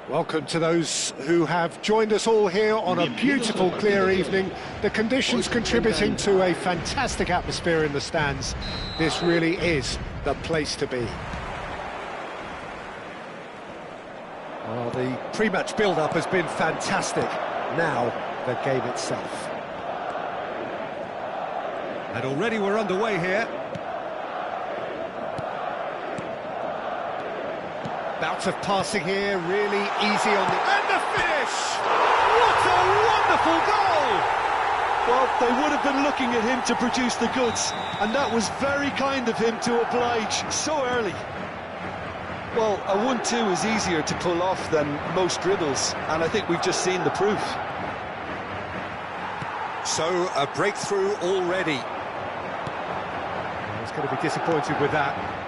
Welcome to those who have joined us all here on a beautiful, clear evening. The conditions contributing to a fantastic atmosphere in the stands. This really is the place to be. Well, the pre-match build-up has been fantastic. Now, the game itself. And already we're underway here. Bouts of passing here, really easy on the... And the finish! What a wonderful goal! Well, they would have been looking at him to produce the goods, and that was very kind of him to oblige so early. Well, a 1-2 is easier to pull off than most dribbles, and I think we've just seen the proof. So, a breakthrough already. He's going to be disappointed with that.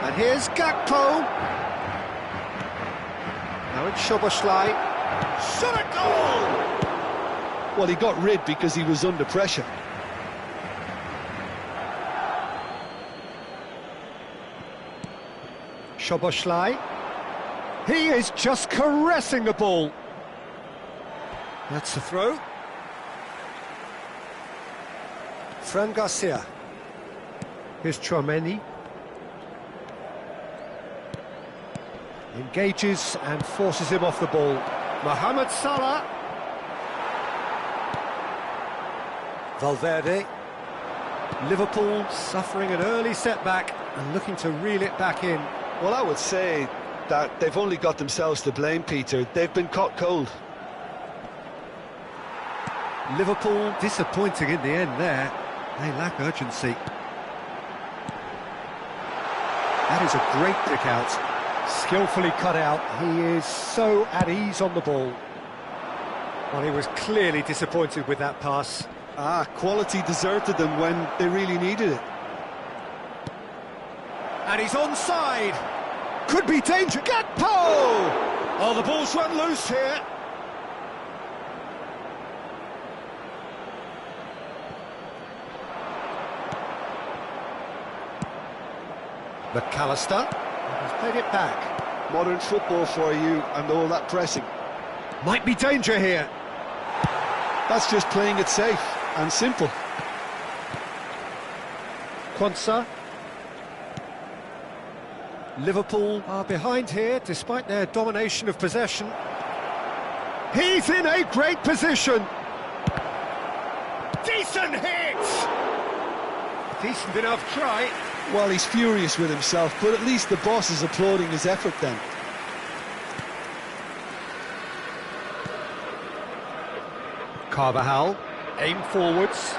And here's Gakpo. Now it's Szoboszlai. Shot a goal! Well, he got rid because he was under pressure. Szoboszlai. He is just caressing the ball. That's a throw. Fran Garcia. Here's Chouameni. Engages and forces him off the ball. Mohamed Salah. Valverde. Liverpool suffering an early setback and looking to reel it back in. Well, I would say that they've only got themselves to blame, Peter. They've been caught cold. Liverpool disappointing in the end there. They lack urgency. That is a great kick out. Skillfully cut out. He is so at ease on the ball. Well, he was clearly disappointed with that pass. Quality deserted them when they really needed it. And he's onside. Could be danger. Gakpo! Oh, the ball's run loose here. McAllister has played it back. Modern football for you and all that pressing. Might be danger here. That's just playing it safe and simple. Quansah. Liverpool are behind here despite their domination of possession. He's in a great position. Decent hit! Decent enough try. Well, he's furious with himself, but at least the boss is applauding his effort then. Carvajal, aim forwards.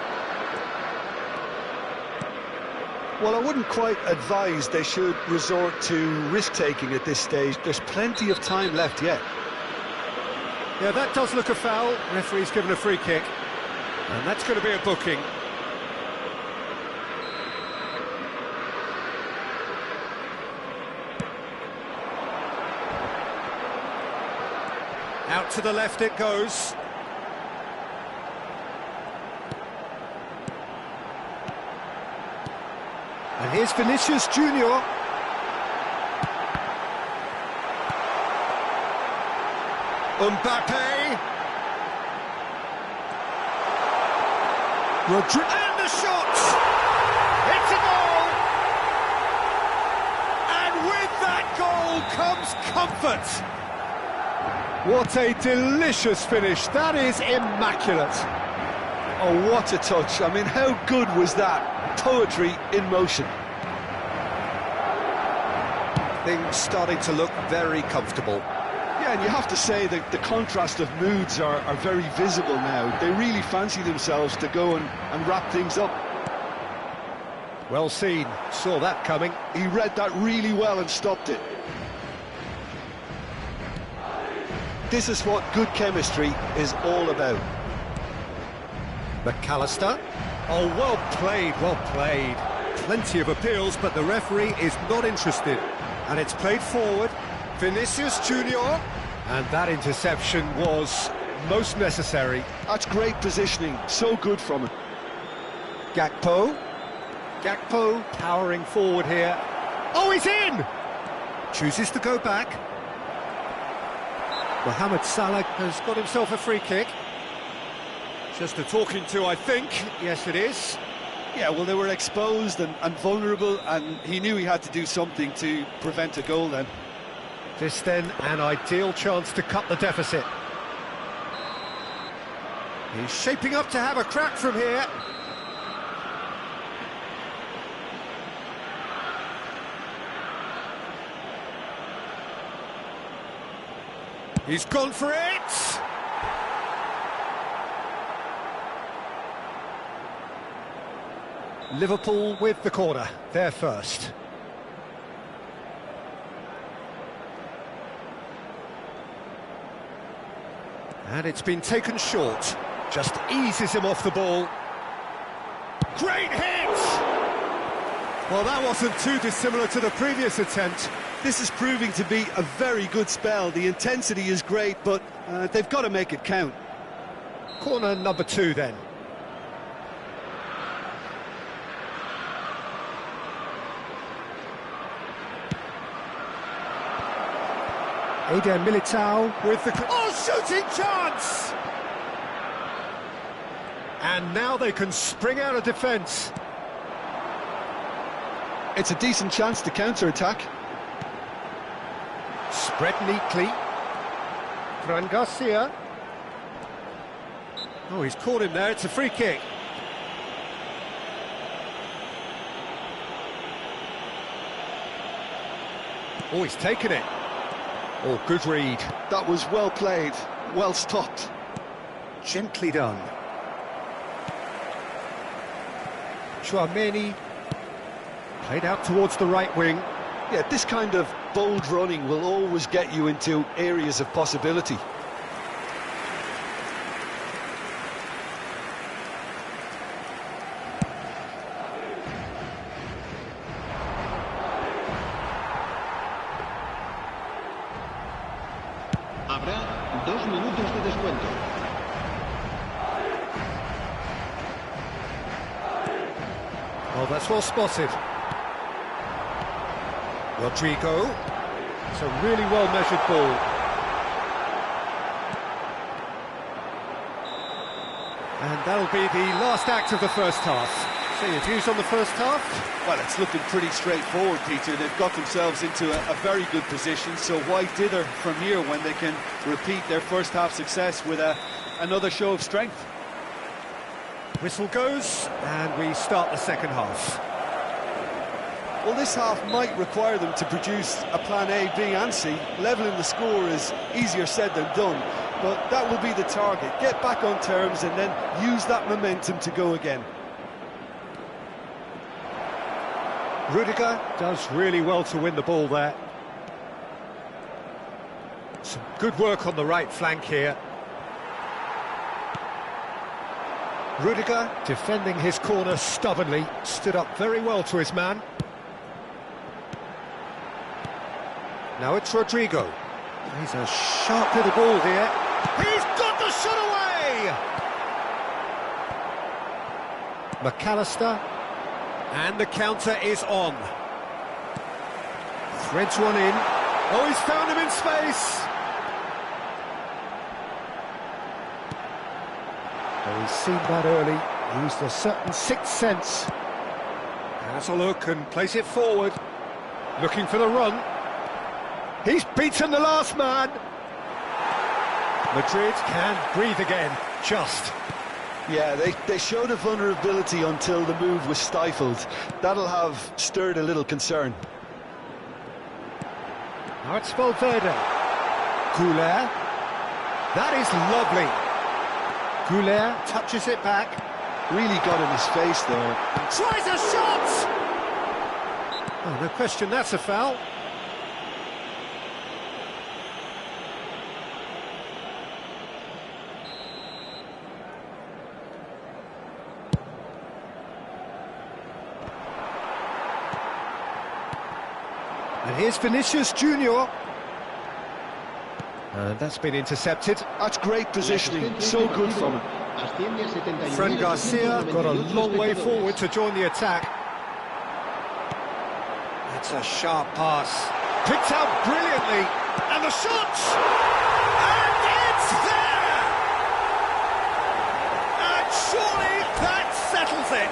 Well, I wouldn't quite advise they should resort to risk-taking at this stage. There's plenty of time left yet. Yeah, that does look a foul. Referee's given a free kick. And that's going to be a booking. Out to the left it goes. And here's Vinicius Junior. Mbappe. And the shot! It's a goal! And with that goal comes comfort. What a delicious finish. That is immaculate. Oh, what a touch. I mean, how good was that? Poetry in motion. Things starting to look very comfortable. Yeah, and you have to say that the contrast of moods are very visible now. They really fancy themselves to go and wrap things up. Well seen, saw that coming. He read that really well and stopped it. This is what good chemistry is all about. McAllister. Oh, well played, well played. Plenty of appeals, but the referee is not interested. And it's played forward. Vinicius Junior. And that interception was most necessary. That's great positioning, so good from him. Gakpo. Gakpo powering forward here. Oh, he's in! Chooses to go back. Mohamed Salah has got himself a free kick. Just a talking to, I think. Yes, it is. Yeah, well, they were exposed and vulnerable, and he knew he had to do something to prevent a goal then. This then an ideal chance to cut the deficit. He's shaping up to have a crack from here. He's gone for it! Liverpool with the corner, they're first. And it's been taken short. Just eases him off the ball. Great hit! Well, that wasn't too dissimilar to the previous attempt. This is proving to be a very good spell. The intensity is great, but they've got to make it count. Corner number 2 then. Eder Militao with the... Oh, shooting chance! And now they can spring out of defence. It's a decent chance to counter-attack. Spread neatly. Fran Garcia. Oh, he's caught him there. It's a free kick. Oh, he's taken it. Oh, good read. That was well played, well stopped. Gently done. Chouameni played out towards the right wing. Yeah, this kind of bold running will always get you into areas of possibility. Habrá 2 minutos de descuento. Oh, that's well spotted. Rodrigo. It's a really well-measured ball. And that'll be the last act of the first half. So your views on the first half? Well, it's looking pretty straightforward, Peter. They've got themselves into a very good position, so why dither from here when they can repeat their first half success with another show of strength? Whistle goes, and we start the second half. Well, this half might require them to produce a plan A, B and C. Levelling the score is easier said than done, but that will be the target. Get back on terms and then use that momentum to go again. Rudiger does really well to win the ball there. Some good work on the right flank here. Rudiger, defending his corner stubbornly, stood up very well to his man. Now it's Rodrigo. He's a sharp little ball here. He's got the shot away! McAllister. And the counter is on. Threads one in. Oh, he's found him in space. Oh, he's seen that early. Used a certain sixth sense. Has a look and plays it forward. Looking for the run. He's beaten the last man. Madrid can breathe again. Just. Yeah, they showed a vulnerability until the move was stifled. That'll have stirred a little concern. Now it's Valverde. Goulet. That is lovely. Goulet touches it back. Really got in his face there. Tries a shot! Oh, no question, that's a foul. And here's Vinicius Junior. And that's been intercepted. That's great positioning, so good from him. Fran Garcia got a long way forward to join the attack. That's a sharp pass. Picked out brilliantly. And the shot! And it's there! And surely that settles it.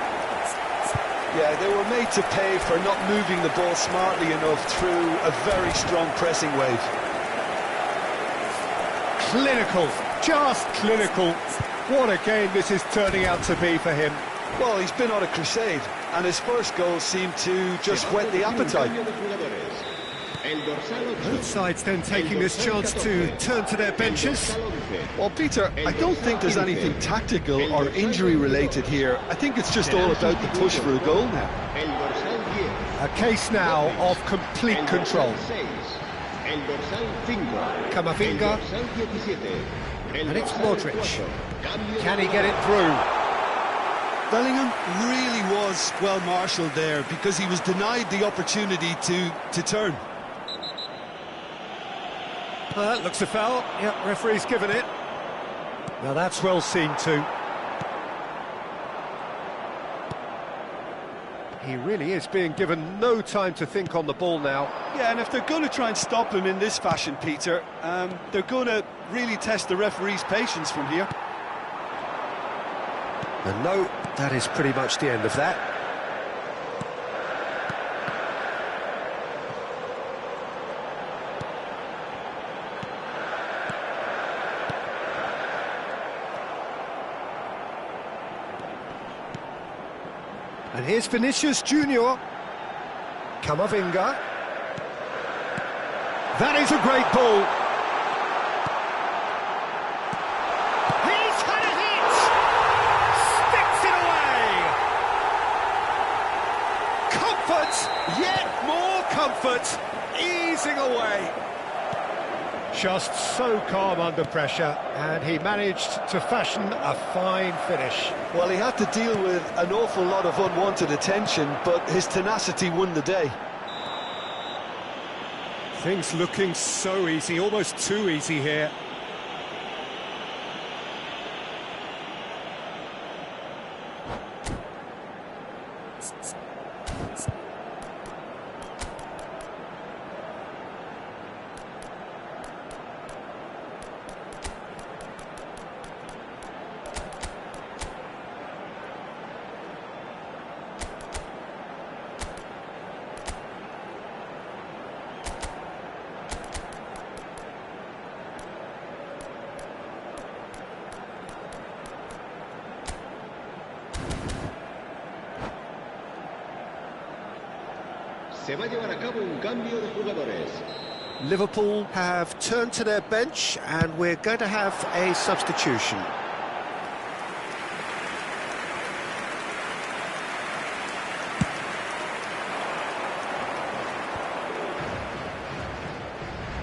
Yeah, they were made to pay for not moving the ball smartly enough through a very strong pressing wave. Clinical, just clinical. What a game this is turning out to be for him. Well, he's been on a crusade, and his first goal seemed to just whet the appetite. Both sides then taking this chance to turn to their benches. Well, Peter, I don't think there's anything tactical or injury-related here. I think it's just all about the push for a goal now. A case now of complete control. Camavinga. And it's Modric. Can he get it through? Bellingham really was well marshalled there because he was denied the opportunity to turn. That looks a foul. Yep, referee's given it. Now that's well seen too. He really is being given no time to think on the ball now. Yeah, and if they're going to try and stop him in this fashion, Peter, they're going to really test the referee's patience from here. And no, that is pretty much the end of that. And here's Vinicius Junior. Camavinga. That is a great ball. He's had a hit! Sticks it away! Comfort, yet more comfort, easing away. Just so calm under pressure, and he managed to fashion a fine finish. Well, he had to deal with an awful lot of unwanted attention, but his tenacity won the day. Things looking so easy, almost too easy here. Se va a llevar a cabo un cambio de jugadores. Liverpool have turned to their bench and we're going to have a substitution.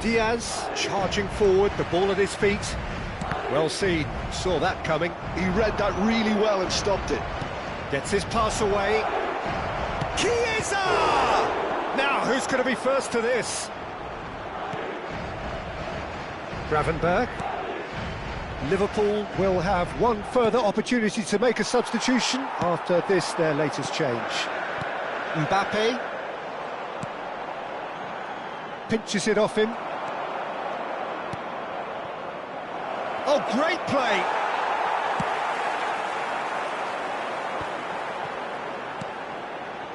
Diaz charging forward, the ball at his feet. Well seen, saw that coming. He read that really well and stopped it. Gets his pass away. Chiesa! Now, who's going to be first to this? Gravenberg. Liverpool will have one further opportunity to make a substitution after this, their latest change. Mbappe. Pinches it off him. Oh, great play!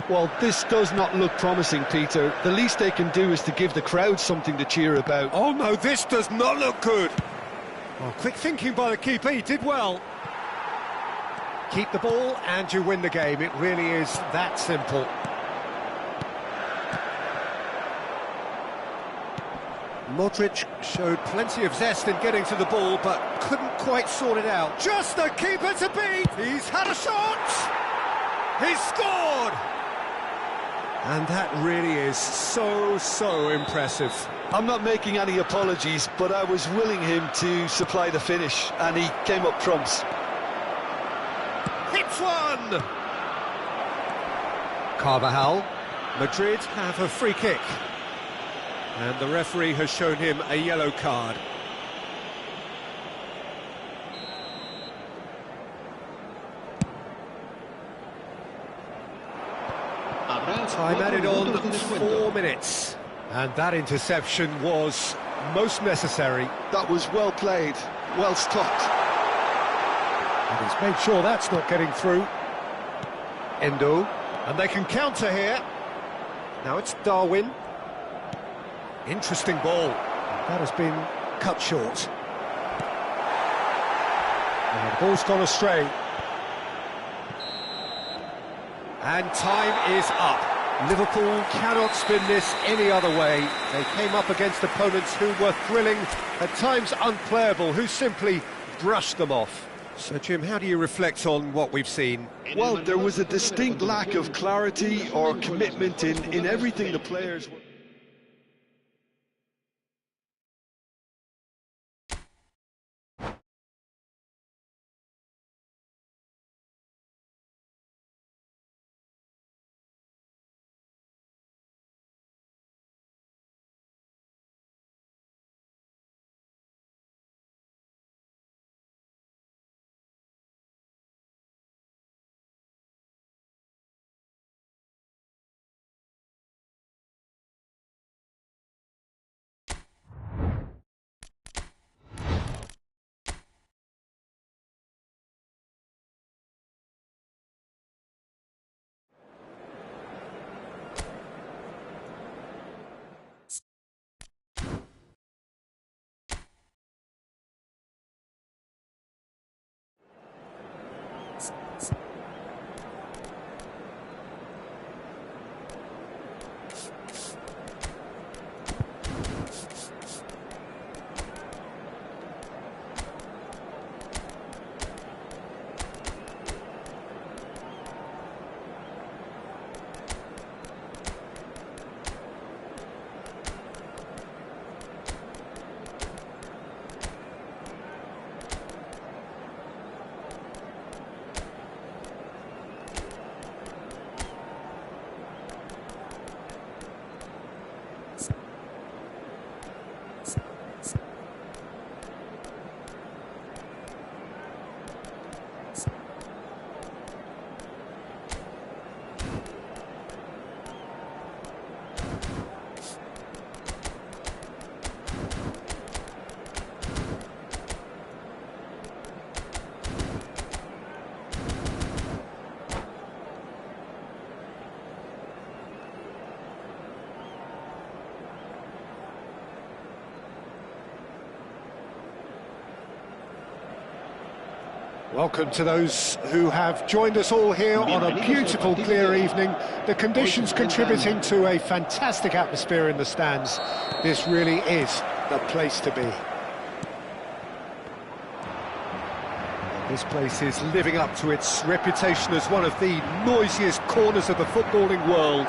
Well, this does not look promising, Peter. The least they can do is to give the crowd something to cheer about. Oh no, this does not look good. Well, quick thinking by the keeper, he did well. Keep the ball and you win the game. It really is that simple. Modric showed plenty of zest in getting to the ball, but couldn't quite sort it out. Just the keeper to beat! He's had a shot! He's scored! And that really is so impressive. I'm not making any apologies, but I was willing him to supply the finish, and he came up trumps. Hits one! Carvajal. Madrid have a free kick. And the referee has shown him a yellow card. Time added on 4 minutes. And that interception was most necessary. That was well played, well stopped. And he's made sure that's not getting through. Endo. And they can counter here. Now it's Darwin. Interesting ball. That has been cut short. And the ball's gone astray. And time is up. Liverpool cannot spin this any other way. They came up against opponents who were thrilling, at times unplayable, who simply brushed them off. So, Jim, how do you reflect on what we've seen? Well, there was a distinct lack of clarity or commitment in everything the players were. Welcome to those who have joined us all here on a beautiful, clear evening. The conditions contributing to a fantastic atmosphere in the stands. This really is the place to be. This place is living up to its reputation as one of the noisiest corners of the footballing world.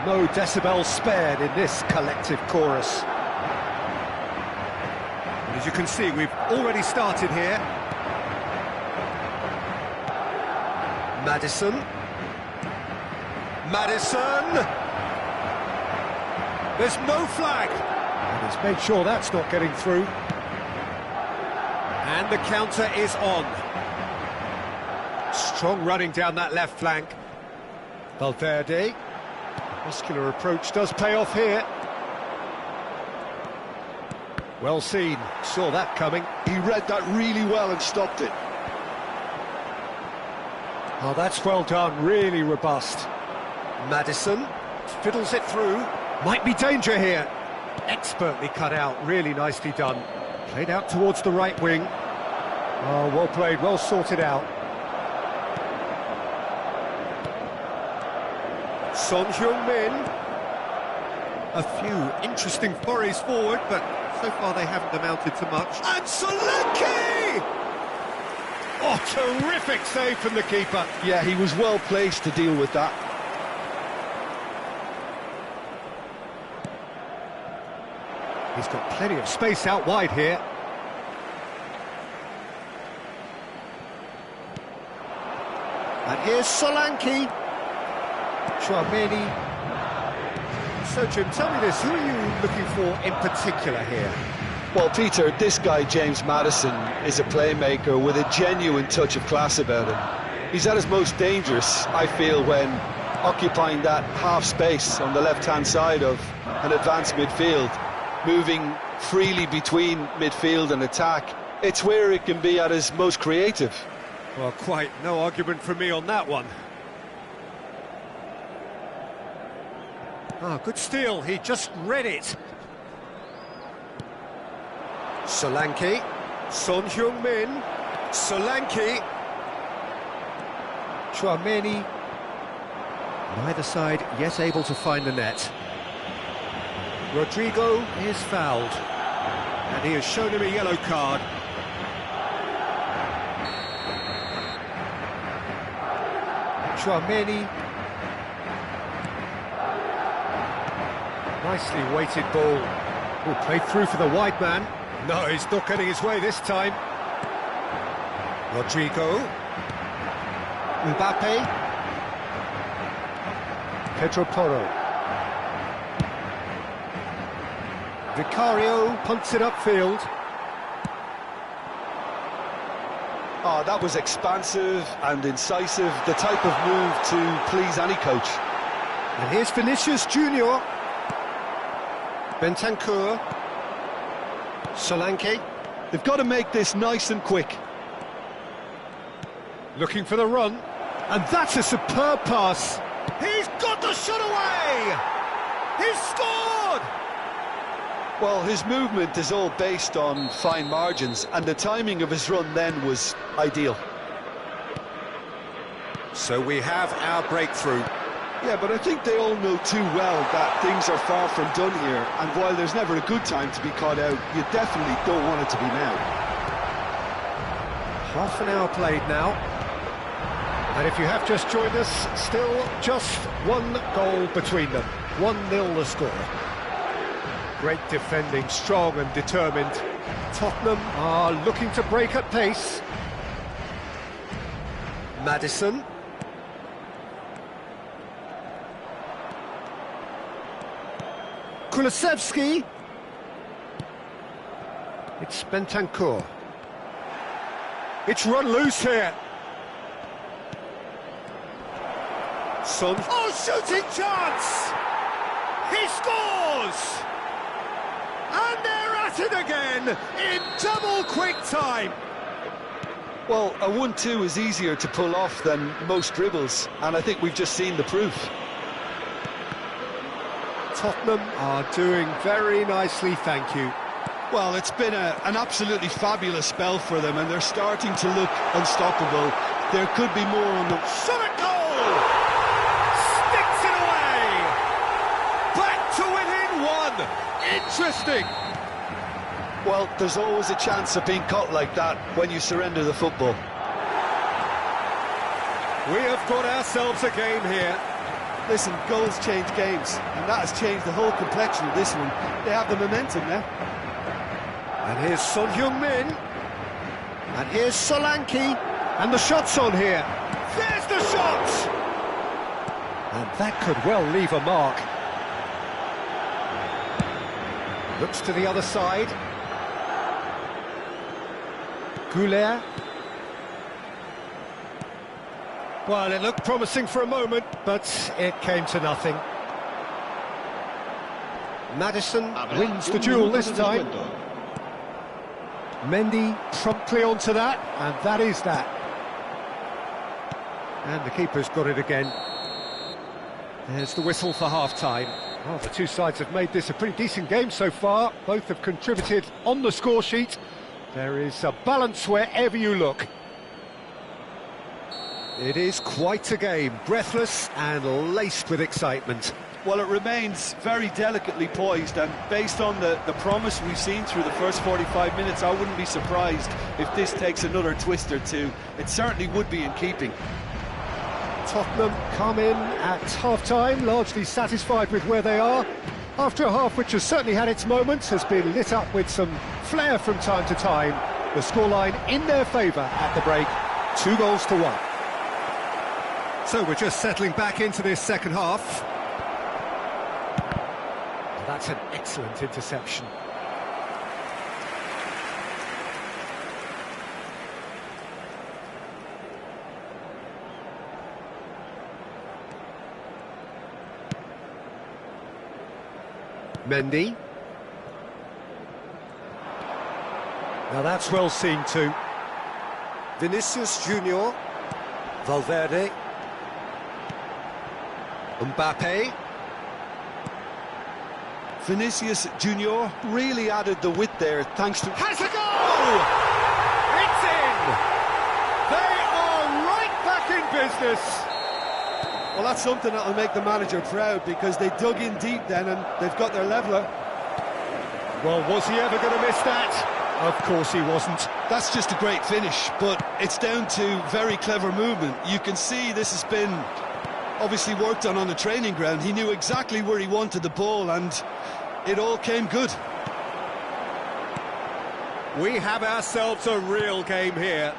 No decibels spared in this collective chorus. As you can see, we've already started here. Madison. There's no flag. And he's made sure that's not getting through. And the counter is on. Strong running down that left flank. Valverde. Muscular approach does pay off here. Well seen, saw that coming. He read that really well and stopped it. Oh, that's well done, really robust. Maddison fiddles it through. Might be danger here. Expertly cut out, really nicely done. Played out towards the right wing. Oh, well played, well sorted out. Son Heung-min. A few interesting forays forward, but so far they haven't amounted to much. And Solanke! Oh, terrific save from the keeper. Yeah, he was well placed to deal with that. He's got plenty of space out wide here. And here's Solanke. Chouameni. So, Jim, tell me this, who are you looking for in particular here? Well, Peter, this guy, James Maddison, is a playmaker with a genuine touch of class about him. He's at his most dangerous, I feel, when occupying that half space on the left-hand side of an advanced midfield, moving freely between midfield and attack. It's where it can be at his most creative. Well, quite no argument from me on that one. Ah, good steal, he just read it. Solanke, Son Heung-min, Solanke, Chouameni. Neither side yet able to find the net. Rodrigo is fouled, and he has shown him a yellow card. Chouameni. Nicely weighted ball. Oh, played through for the wide man. No, he's not getting his way this time. Rodrigo. Mbappe. Pedro Porro. Vicario punts it upfield. Oh, that was expansive and incisive, the type of move to please any coach. And here's Vinicius Junior. Bentancur. Solanke. They've got to make this nice and quick. Looking for the run. And that's a superb pass. He's got the shot away! He's scored! Well, his movement is all based on fine margins, and the timing of his run then was ideal. So we have our breakthrough. Yeah, but I think they all know too well that things are far from done here, and while there's never a good time to be caught out, you definitely don't want it to be now. Half an hour played now. And if you have just joined us, still just one goal between them. 1-0 the score. Great defending, strong and determined. Tottenham are looking to break at pace. Maddison. Kulusevski. It's Bentancur. It's run loose here. Son. Oh, shooting chance! He scores! And they're at it again in double quick time. Well, a 1-2 is easier to pull off than most dribbles, and I think we've just seen the proof. Tottenham are doing very nicely, thank you. Well, it's been an absolutely fabulous spell for them, and they're starting to look unstoppable. There could be more on the... Shot at goal! Sticks it away! Back to within one! Interesting! Well, there's always a chance of being caught like that when you surrender the football. We have got ourselves a game here. Listen, goals change games, and that has changed the whole complexion of this one. They have the momentum now. And here's Son Heung-min. And here's Solanke. And the shot's on here. There's the shot! And that could well leave a mark. Looks to the other side. Goulet. Well, it looked promising for a moment, but it came to nothing. Maddison wins the duel this time. Mendy promptly onto that, and that is that. And the keeper's got it again. There's the whistle for half-time. Well, the two sides have made this a pretty decent game so far. Both have contributed on the score sheet. There is a balance wherever you look. It is quite a game, breathless and laced with excitement. Well, it remains very delicately poised, and based on the promise we've seen through the first 45 minutes, I wouldn't be surprised if this takes another twist or two. It certainly would be in keeping. Tottenham come in at half-time, largely satisfied with where they are. After a half which has certainly had its moments, has been lit up with some flair from time to time. The scoreline in their favour at the break, 2-1. So we're just settling back into this second half. That's an excellent interception. Mendy. Now that's well seen too. Vinicius Junior. Valverde. Mbappe. Vinicius Junior really added the width there thanks to... Has a goal! It's in! They are right back in business! Well, that's something that'll make the manager proud, because they dug in deep then and they've got their leveller. Well, was he ever going to miss that? Of course he wasn't. That's just a great finish, but it's down to very clever movement. You can see this has been obviously worked on the training ground. He knew exactly where he wanted the ball and it all came good. We have ourselves a real game here.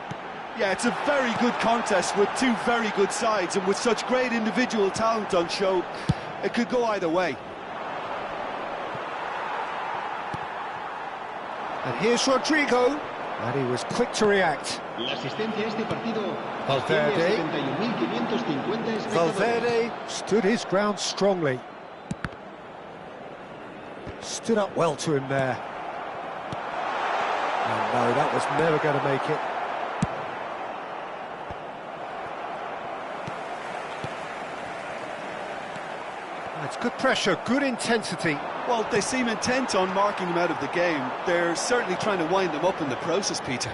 Yeah, it's a very good contest with two very good sides, and with such great individual talent on show, it could go either way. And here's Rodrigo, and he was quick to react. Valverde. Valverde stood his ground strongly. Stood up well to him there. And no, that was never going to make it. It's good pressure, good intensity. Well, they seem intent on marking him out of the game. They're certainly trying to wind him up in the process, Peter.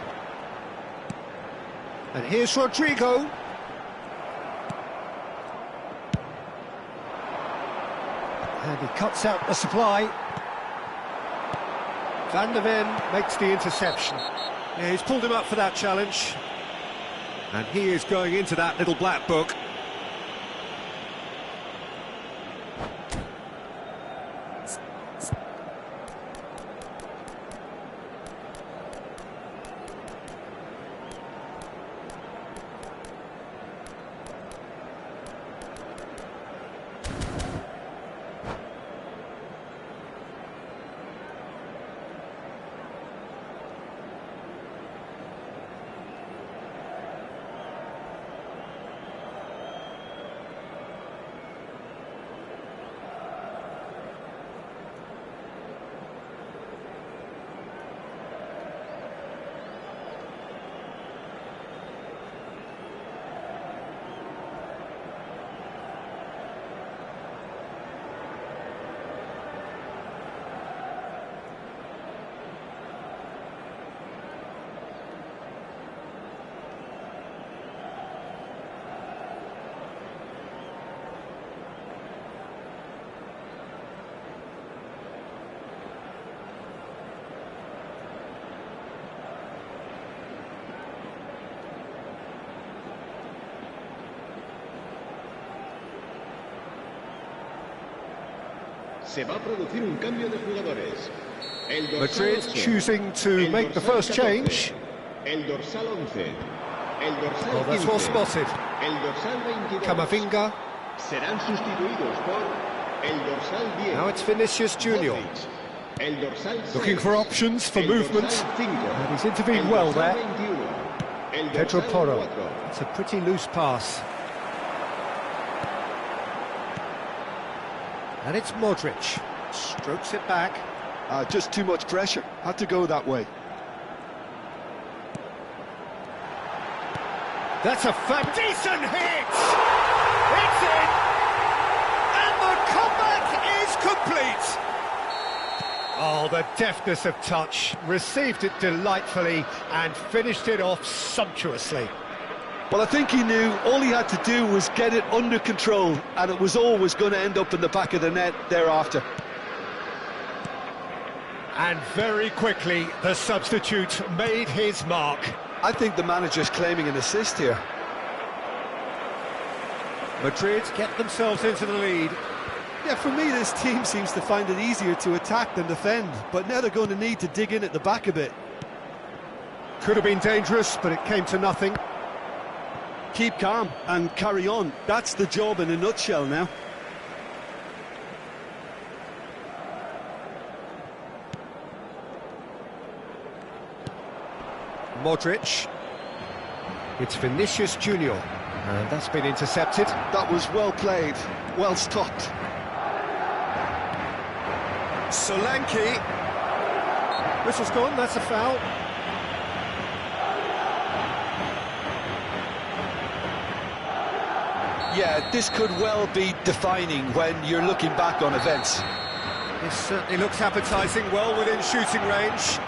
And here's Rodrigo. And he cuts out the supply. Van der Ven makes the interception. Yeah, he's pulled him up for that challenge. And he is going into that little black book. Se va a producir un cambio de jugadores. Madrid choosing to make the first change. El dorsal 11. El dorsal Well, that's well 15. spotted. El dorsal 22. Camavinga. Serán sustituidos por el dorsal 10. Now it's Vinicius Junior. Modric. El dorsal 6. Looking for options for El movement. dorsal 5. And he's intervened El well dorsal there. 21. El Pedro dorsal Porro. 4. It's a pretty loose pass. And it's Modric. Strokes it back. Just too much pressure. Had to go that way. That's a decent hit! It's in! And the comeback is complete! Oh, the deftness of touch. Received it delightfully and finished it off sumptuously. Well, I think he knew all he had to do was get it under control, and it was always going to end up in the back of the net thereafter. And very quickly, the substitute made his mark. I think the manager's claiming an assist here. Madrid get themselves into the lead. Yeah, for me, this team seems to find it easier to attack than defend, but now they're going to need to dig in at the back a bit. Could have been dangerous, but it came to nothing. Keep calm and carry on. That's the job in a nutshell now. Modric. It's Vinicius Junior, and that's been intercepted. That was well played, well stopped. Solanke. Whistle's gone, that's a foul. Yeah, this could well be defining when you're looking back on events. This certainly looks appetising, well within shooting range.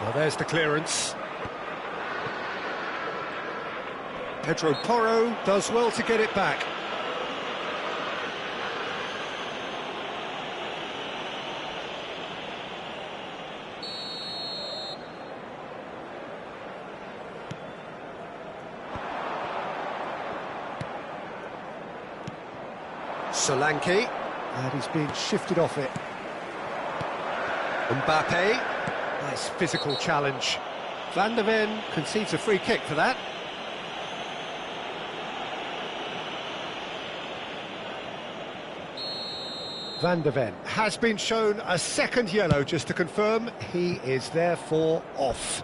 Well, there's the clearance. Pedro Porro does well to get it back. Solanke, and he's being shifted off it. Mbappe, nice physical challenge. Van der Ven concedes a free kick for that. Van der Ven has been shown a second yellow, just to confirm he is therefore off.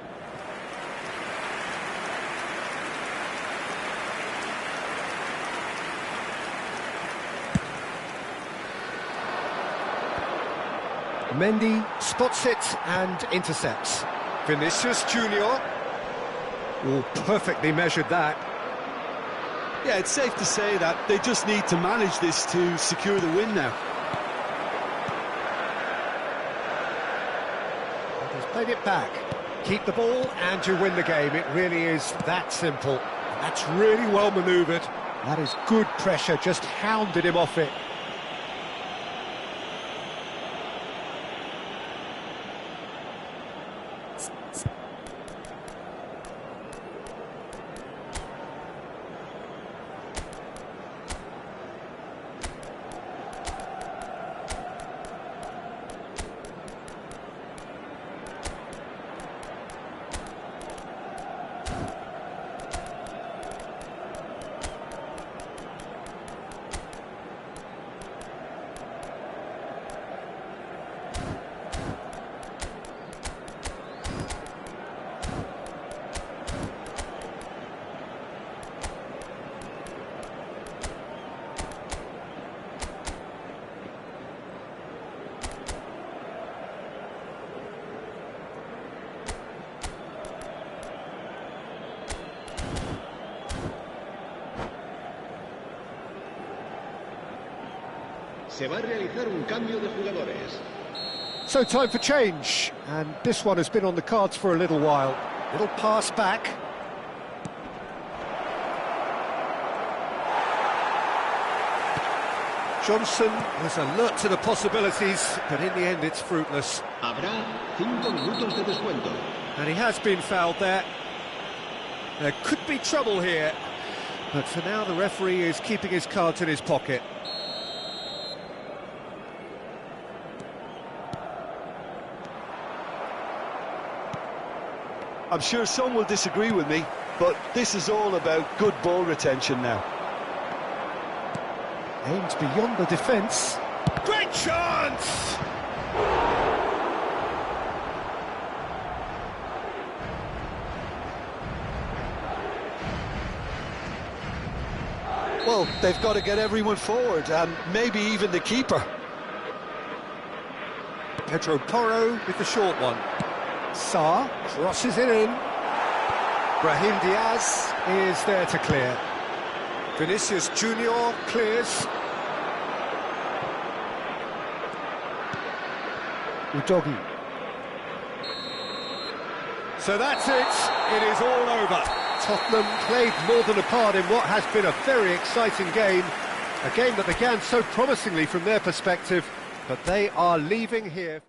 Mendy spots it and intercepts. Vinicius Junior. Oh, perfectly measured that. Yeah, it's safe to say that they just need to manage this to secure the win now. He's played it back. Keep the ball and you win the game. It really is that simple. That's really well manoeuvred. That is good pressure, just hounded him off it. Se va a realizar un cambio de jugadores. So time for change, and this one has been on the cards for a little while. Little pass back. Johnson was alert to the possibilities, but in the end it's fruitless. Habrá 5 minutos de descuento. And he has been fouled there. There could be trouble here, but for now the referee is keeping his cards in his pocket. I'm sure some will disagree with me, but this is all about good ball retention now. Aimed beyond the defence. Great chance! Well, they've got to get everyone forward, and maybe even the keeper. Pedro Porro with the short one. Sarr crosses it in. Brahim Diaz is there to clear. Vinicius Junior clears. Udogi. So that's it. It is all over. Tottenham played more than a part in what has been a very exciting game. A game that began so promisingly from their perspective, but they are leaving here.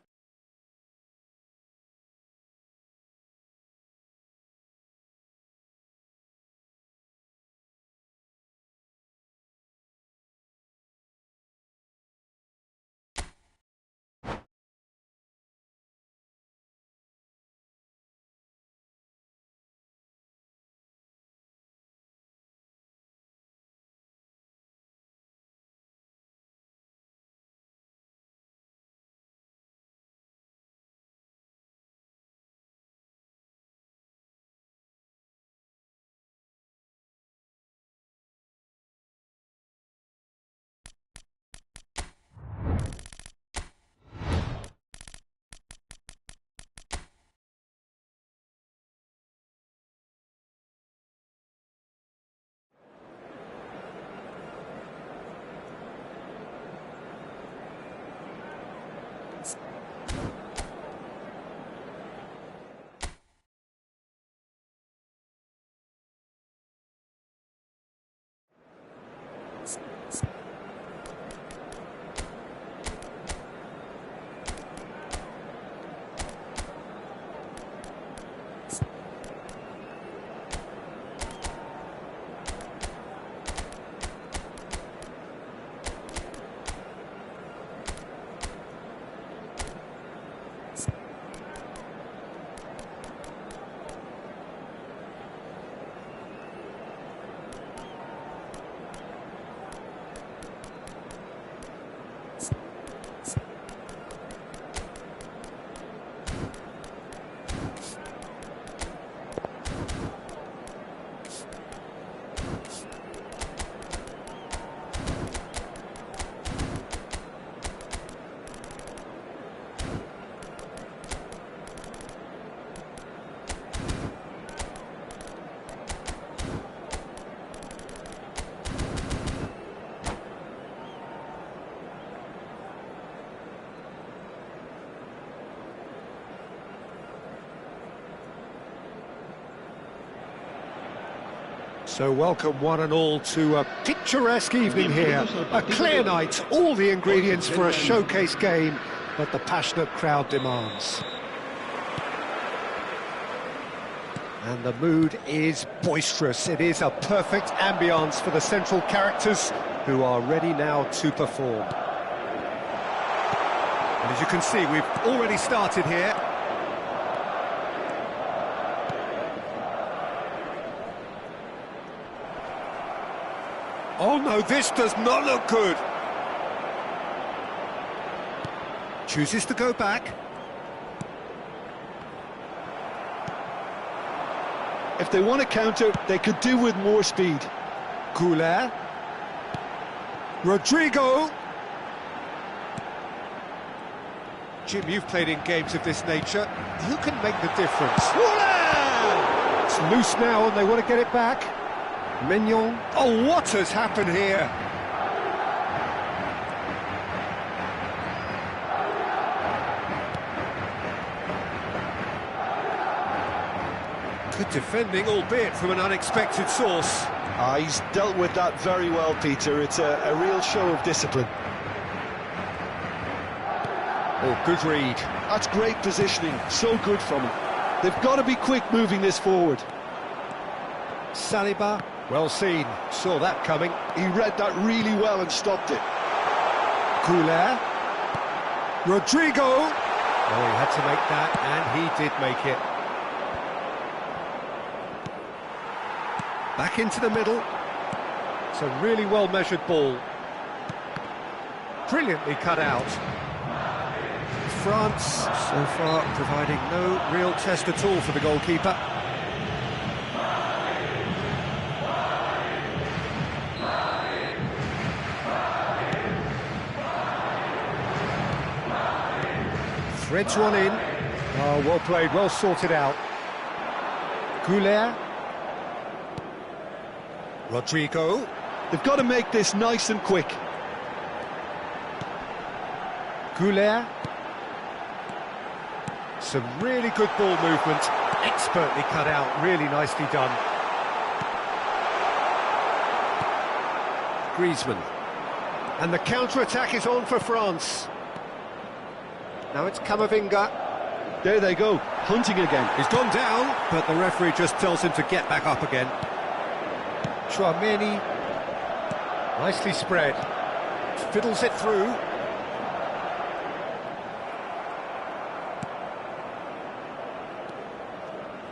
So welcome one and all to a picturesque evening here, a clear night, all the ingredients for a showcase game that the passionate crowd demands. And the mood is boisterous. It is a perfect ambience for the central characters who are ready now to perform. And as you can see, we've already started here. Oh no, this does not look good. Chooses to go back. If they want to counter, they could do with more speed. Goulet. Rodrigo. Jim, you've played in games of this nature. Who can make the difference? Goulet! It's loose now and they want to get it back. Mignon. Oh, what has happened here? Good defending, albeit from an unexpected source. He's dealt with that very well, Peter. It's a real show of discipline. Oh, good read. That's great positioning. So good from him. They've got to be quick moving this forward. Saliba. Well seen, saw that coming. He read that really well and stopped it. Goulet. Rodrigo. Oh, he had to make that, and he did make it. Back into the middle. It's a really well-measured ball. Brilliantly cut out. France, so far, providing no real test at all for the goalkeeper. Threads one in. Oh, well played, well sorted out. Goulet. Rodrigo. They've got to make this nice and quick. Goulet. Some really good ball movement. Expertly cut out, really nicely done. Griezmann. And the counter-attack is on for France. Now it's Camavinga. There they go, hunting again. He's gone down, but the referee just tells him to get back up again. Chouameni. Nicely spread. Fiddles it through.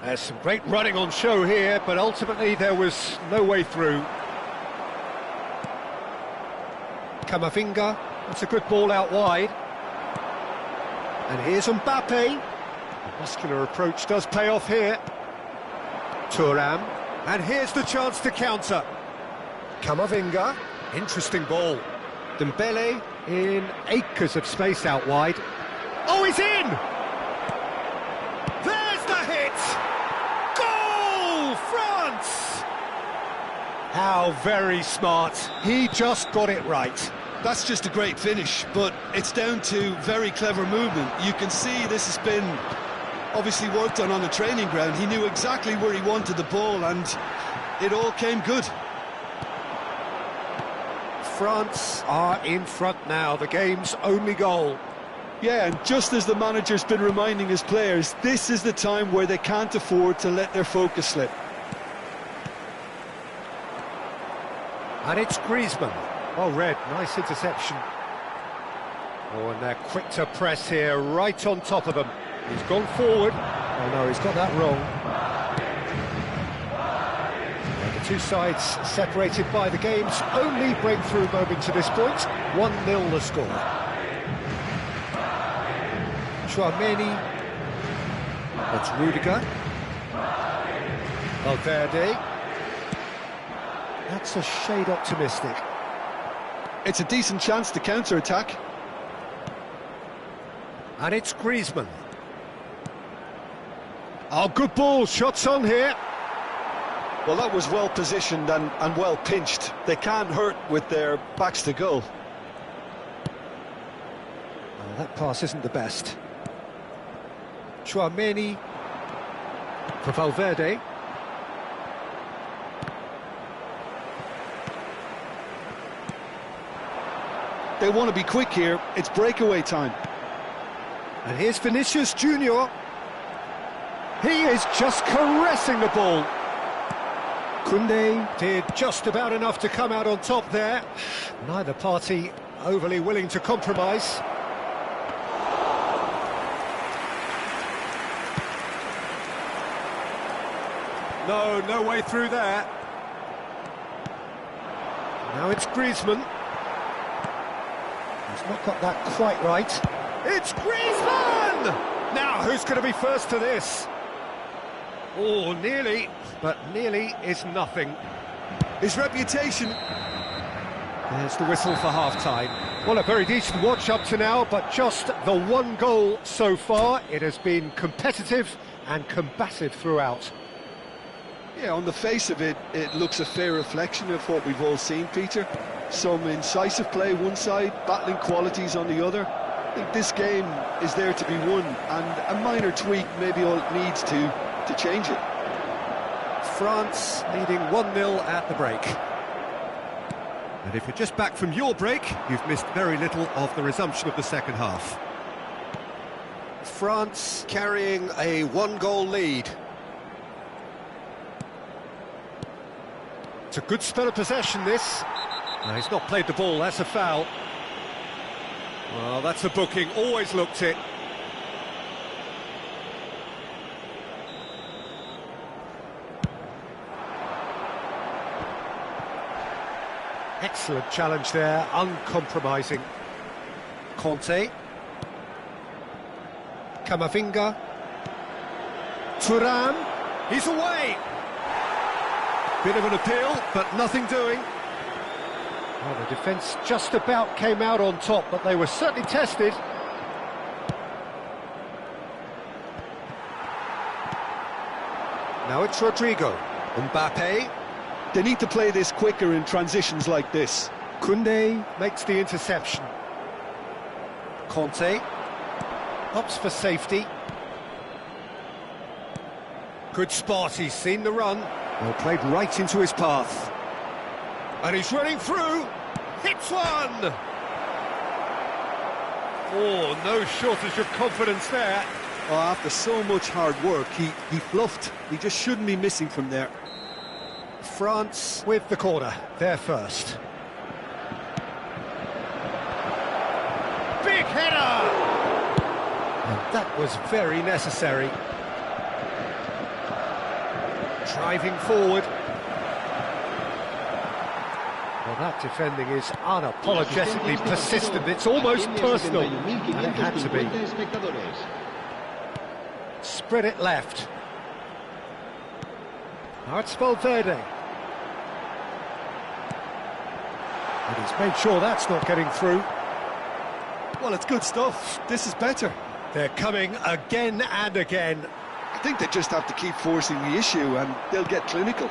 There's some great running on show here, but ultimately there was no way through. Camavinga, that's a good ball out wide. And here's Mbappe. The muscular approach does pay off here. Thuram, and here's the chance to counter. Camavinga, interesting ball. Dembele in acres of space out wide. Oh, he's in! There's the hit! Goal, France! How very smart. He just got it right. That's just a great finish, but it's down to very clever movement. You can see this has been obviously worked on the training ground. He knew exactly where he wanted the ball, and it all came good. France are in front now, the game's only goal. Yeah, and just as the manager's been reminding his players, this is the time where they can't afford to let their focus slip. And it's Griezmann. Well read, nice interception. Oh, and they're quick to press here, right on top of them. He's gone forward. Oh no, he's got that wrong. And the two sides separated by the game's only breakthrough moment to this point. 1-0 the score. Chouameni. That's Rudiger. Valverde. That's a shade optimistic. It's a decent chance to counter-attack. And it's Griezmann. Oh, good ball, shots on here. Well, that was well positioned and well pinched. They can't hurt with their backs to goal. Oh, that pass isn't the best. Chouameni for Valverde. They want to be quick here. It's breakaway time. And here's Vinicius Junior. He is just caressing the ball. Koundé did just about enough to come out on top there. Neither party overly willing to compromise. No way through there. Now it's Griezmann. He's not got that quite right. It's Griezmann! Now, who's going to be first to this? Oh, nearly, but nearly is nothing. His reputation... There's the whistle for half-time. Well, a very decent watch up to now, but just the one goal so far. It has been competitive and combative throughout. Yeah, on the face of it, it looks a fair reflection of what we've all seen, Peter. Some incisive play one side, battling qualities on the other. I think this game is there to be won, and a minor tweak maybe all it needs to change it. France leading 1-0 at the break. And if you're just back from your break, you've missed very little of the resumption of the second half. France carrying a one-goal lead. It's a good spell of possession, this. No, he's not played the ball, that's a foul. Well, that's a booking, always looked it. Excellent challenge there, uncompromising. Conte. Camavinga. Thuram. He's away! Bit of an appeal, but nothing doing. Well, the defence just about came out on top, but they were certainly tested. Now it's Rodrigo. Mbappe. They need to play this quicker in transitions like this. Koundé makes the interception. Conte opts for safety. Good spot, he's seen the run. Well, played right into his path. And he's running through. Hits one! Oh, no shortage of confidence there. Oh, after so much hard work, he bluffed. He just shouldn't be missing from there. France with the corner, they're first. Big header! And that was very necessary. Driving forward. Well, that defending is unapologetically persistent. It's almost personal. And it had to be. Spread it left. Now it's Valverde. And he's made sure that's not getting through. Well, it's good stuff. This is better. They're coming again and again. I think they just have to keep forcing the issue and they'll get clinical.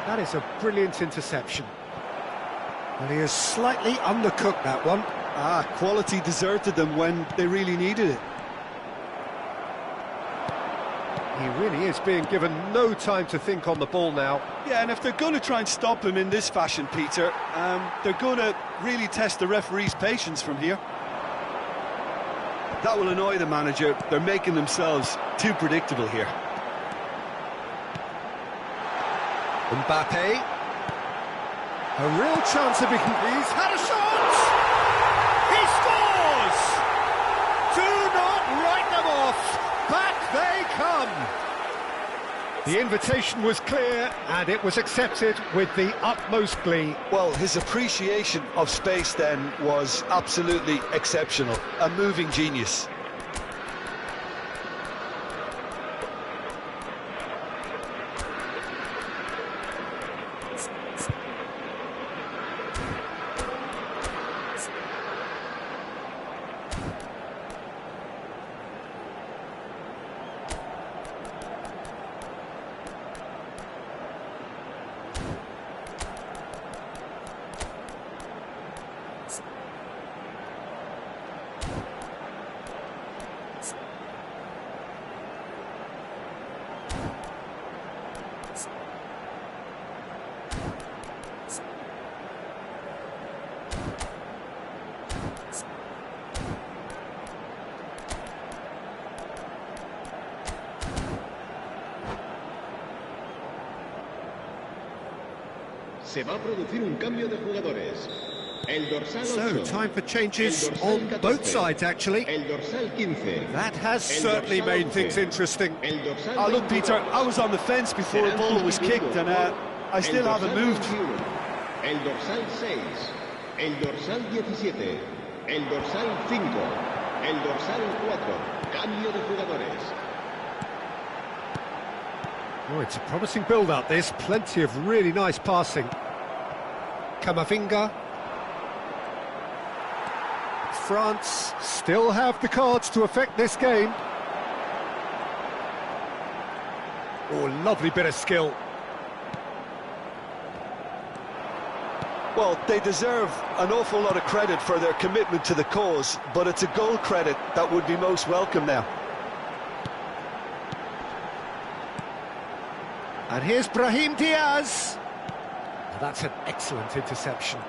That is a brilliant interception. And he has slightly undercooked that one. Quality deserted them when they really needed it. He really is being given no time to think on the ball now. Yeah, and if they're going to try and stop him in this fashion, Peter, they're going to really test the referee's patience from here. That will annoy the manager. They're making themselves too predictable here. Mbappe. A real chance of he's had a shot! He scores! Do not write them off! Back they come! The invitation was clear and it was accepted with the utmost glee. Well, his appreciation of space then was absolutely exceptional. A moving genius. Se va a producir un cambio de jugadores. El dorsal 8. So, time for changes on both sides, actually. El dorsal 15. That has certainly made things interesting. El dorsal Oh, look, 22. Peter, I was on the fence before the ball was kicked and I still haven't moved. El dorsal 6. El dorsal 17. El dorsal 5. El dorsal 4. Cambio de jugadores. Oh, it's a promising build-up, this. Plenty of really nice passing. Camavinga. France still have the cards to affect this game. Oh, lovely bit of skill. Well, they deserve an awful lot of credit for their commitment to the cause, but it's a goal credit that would be most welcome now. And here's Brahim Diaz. Well, that's an excellent interception.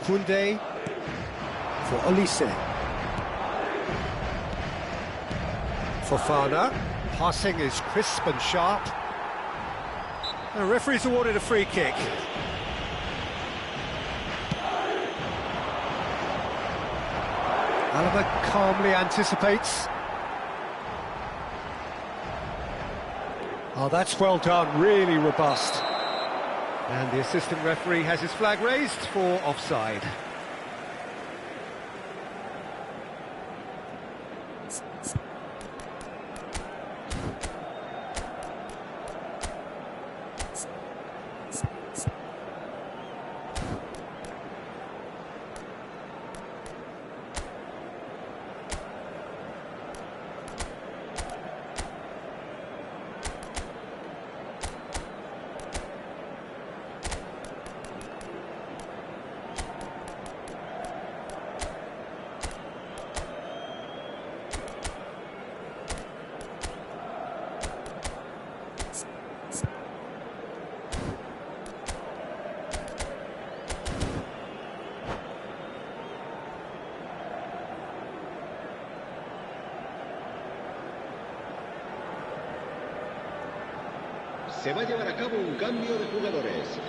Koundé for Olise. Fofana. Passing is crisp and sharp. The referee's awarded a free kick. Alaba calmly anticipates. Oh, that's well done, really robust. And the assistant referee has his flag raised for offside. Se va a llevar a cabo un cambio de jugadores.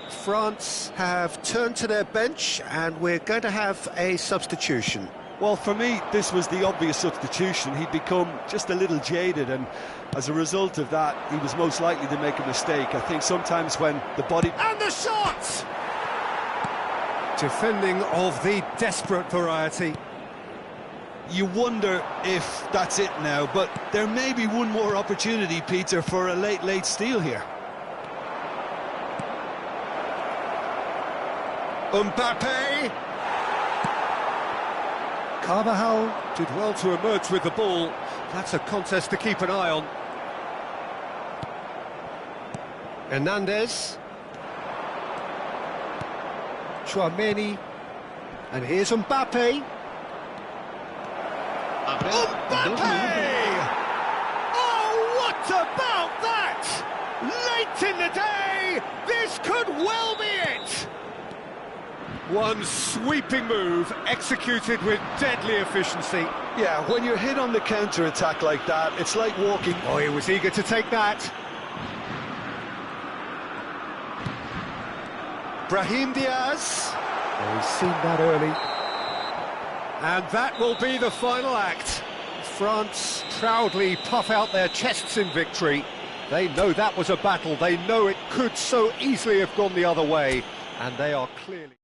France have turned to their bench and we're going to have a substitution. Well, for me, this was the obvious substitution. He'd become just a little jaded, and as a result of that, he was most likely to make a mistake. I think sometimes when the body... And the shot! Defending of the desperate variety. You wonder if that's it now, but there may be one more opportunity, Peter, for a late steal here. Mbappe! Carvajal did well to emerge with the ball. That's a contest to keep an eye on. Hernandez. Chouameni. And here's Mbappe. Mbappe! Oh, what about that? Late in the day, this could well be it. One sweeping move, executed with deadly efficiency. Yeah, when you're hit on the counter-attack like that, it's like walking... Oh, he was eager to take that. Brahim Diaz. Oh, he's seen that early. And that will be the final act. France proudly puff out their chests in victory. They know that was a battle. They know it could so easily have gone the other way. And they are clearly...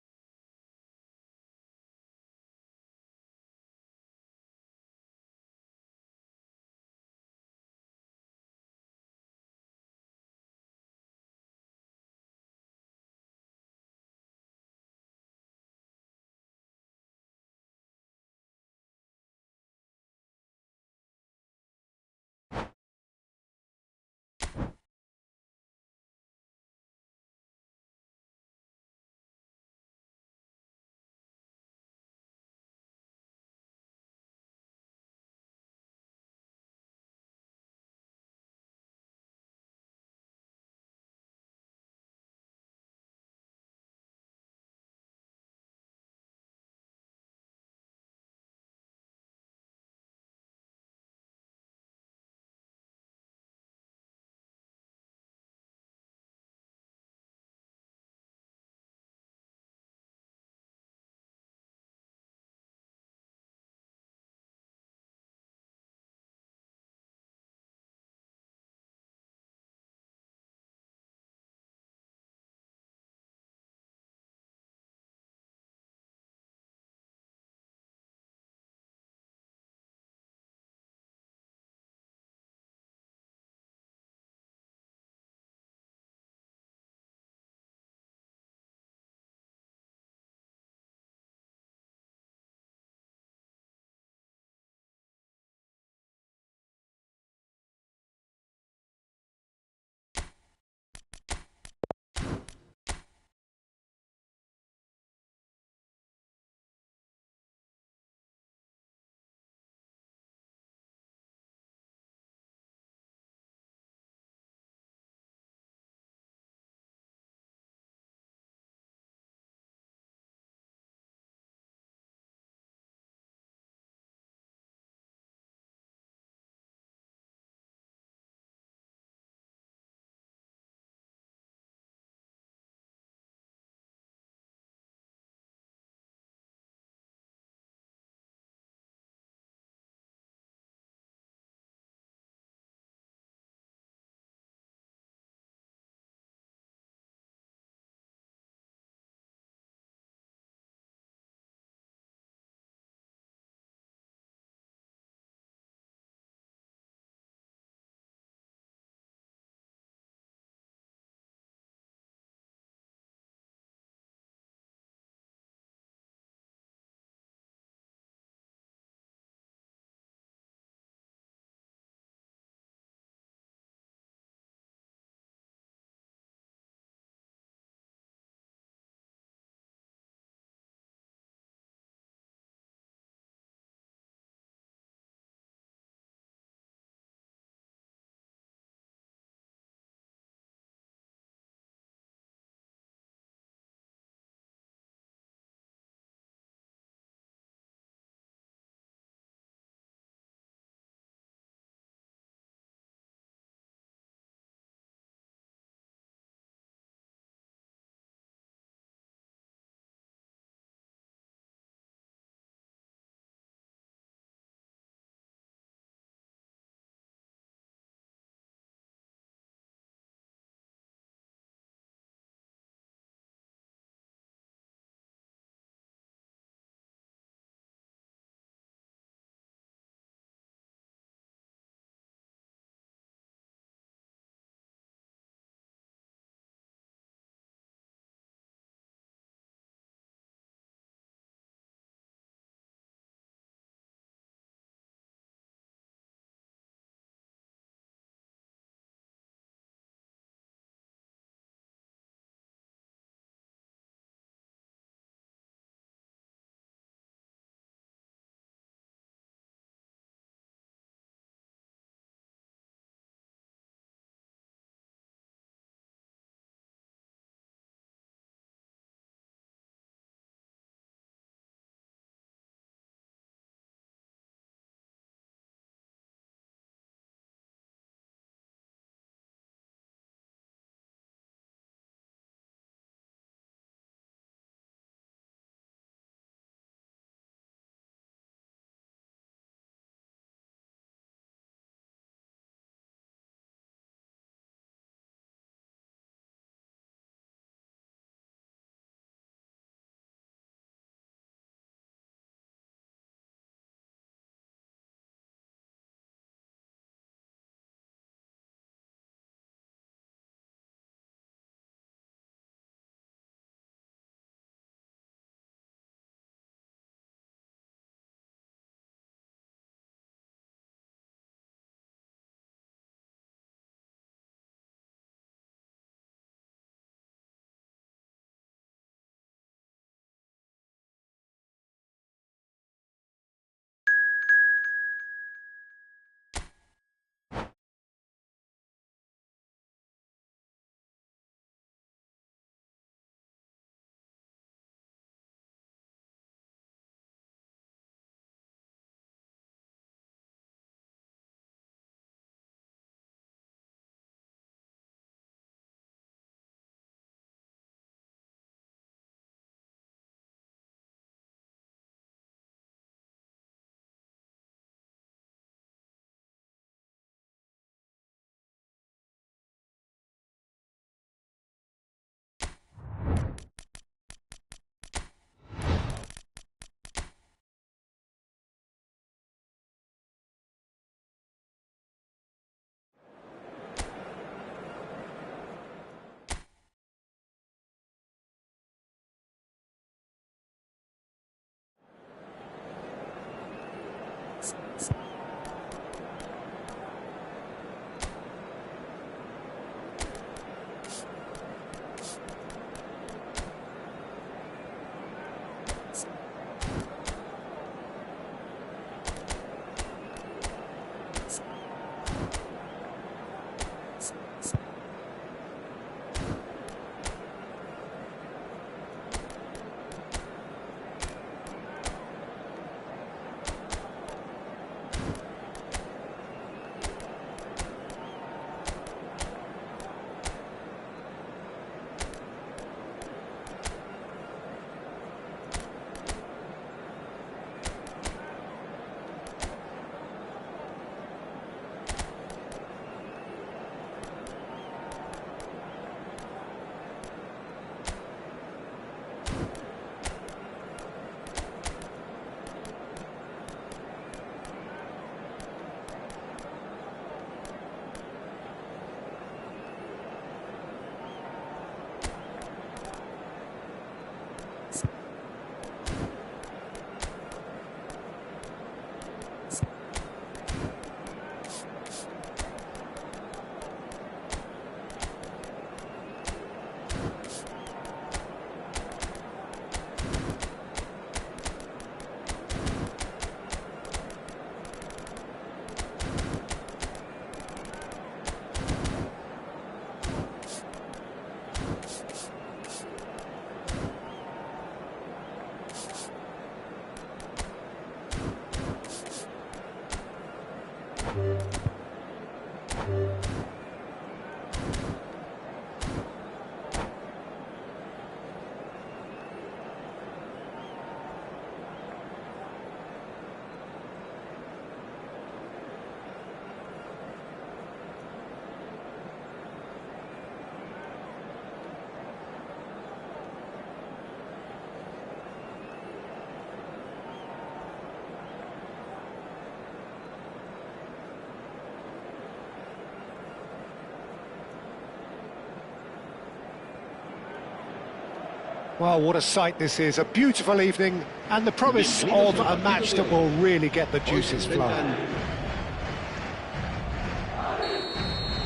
Well, what a sight this is, a beautiful evening, and the promise of a match that will really get the juices flowing.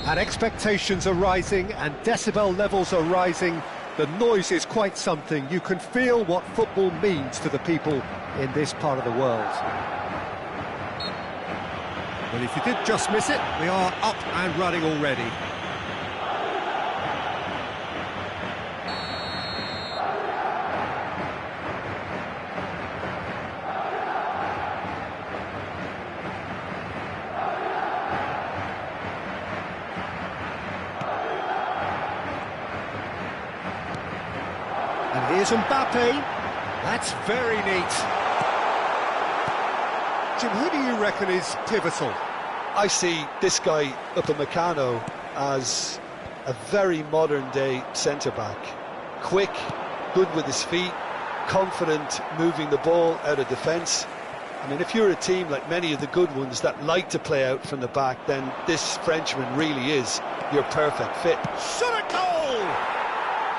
And expectations are rising, and decibel levels are rising. The noise is quite something. You can feel what football means to the people in this part of the world. Well, if you did just miss it, we are up and running already. And here's Mbappe. That's very neat. Jim, who do you reckon is pivotal? I see this guy up at Meccano as a very modern-day centre-back. Quick, good with his feet, confident moving the ball out of defence. I mean, if you're a team like many of the good ones that like to play out from the back, then this Frenchman really is your perfect fit. Shot at goal!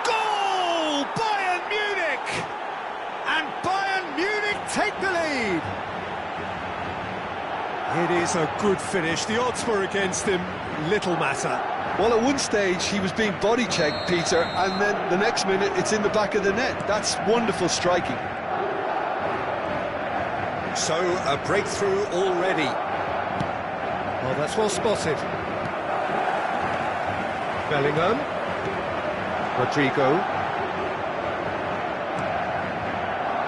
Goal! Bayern Munich! And Bayern Munich take the lead! It is a good finish. The odds were against him. Little matter. Well, at one stage he was being body checked, Peter, and then the next minute it's in the back of the net. That's wonderful striking. So, a breakthrough already. Well, that's well spotted. Bellingham. Rodrigo.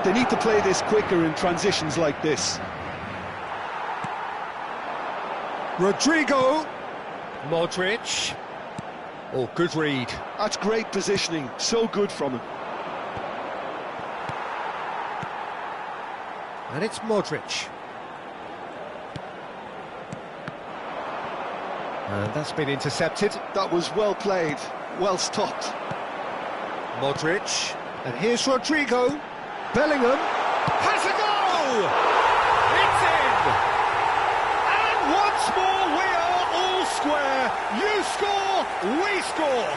They need to play this quicker in transitions like this. Rodrigo. Modric. Oh, good read. That's great positioning, so good from him. And it's Modric. And that's been intercepted. That was well played, well stopped. Modric. And here's Rodrigo. Bellingham. Has a goal! It's in! And once more we are all square. You score, we score.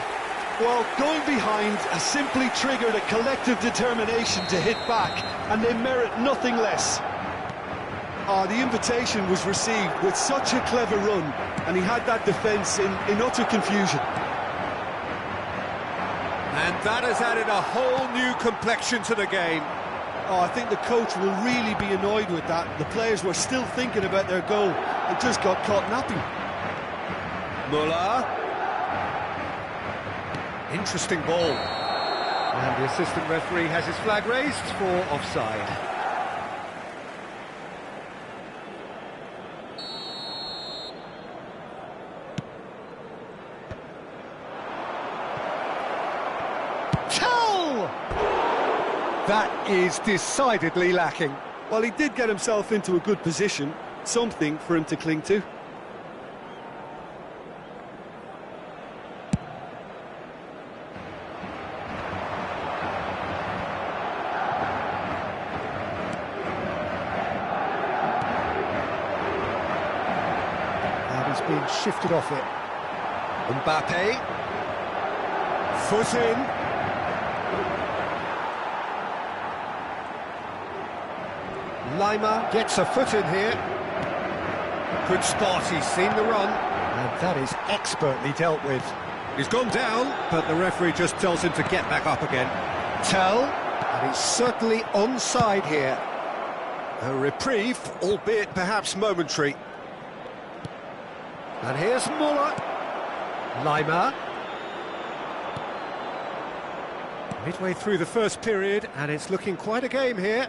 Well, going behind has simply triggered a collective determination to hit back, and they merit nothing less. The invitation was received with such a clever run, and he had that defence in utter confusion. And that has added a whole new complexion to the game. I think the coach will really be annoyed with that. The players were still thinking about their goal and just got caught napping. Muller. Interesting ball. And the assistant referee has his flag raised for offside. That is decidedly lacking. Well, he did get himself into a good position, something for him to cling to. And he's being shifted off it. Mbappe. Foot in. Lima gets a foot in here. Good spot, he's seen the run. And that is expertly dealt with. He's gone down, but the referee just tells him to get back up again. Tell, and he's certainly onside here. A reprieve, albeit perhaps momentary. And here's Muller. Lima. Midway through the first period, and it's looking quite a game here.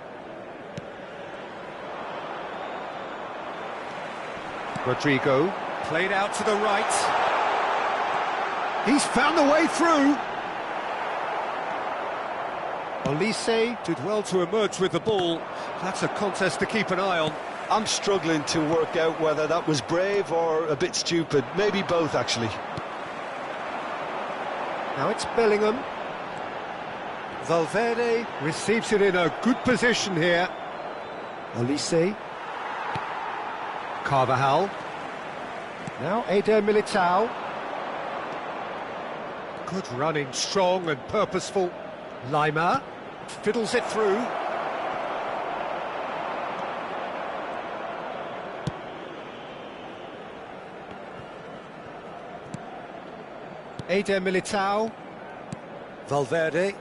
Rodrigo, played out to the right. He's found the way through. Olise did well to emerge with the ball. That's a contest to keep an eye on. I'm struggling to work out whether that was brave or a bit stupid. Maybe both, actually. Now it's Bellingham. Valverde receives it in a good position here. Olise. Carvajal. Now Eder Militao. Good running, strong and purposeful. Lima fiddles it through. Eder Militao. Valverde.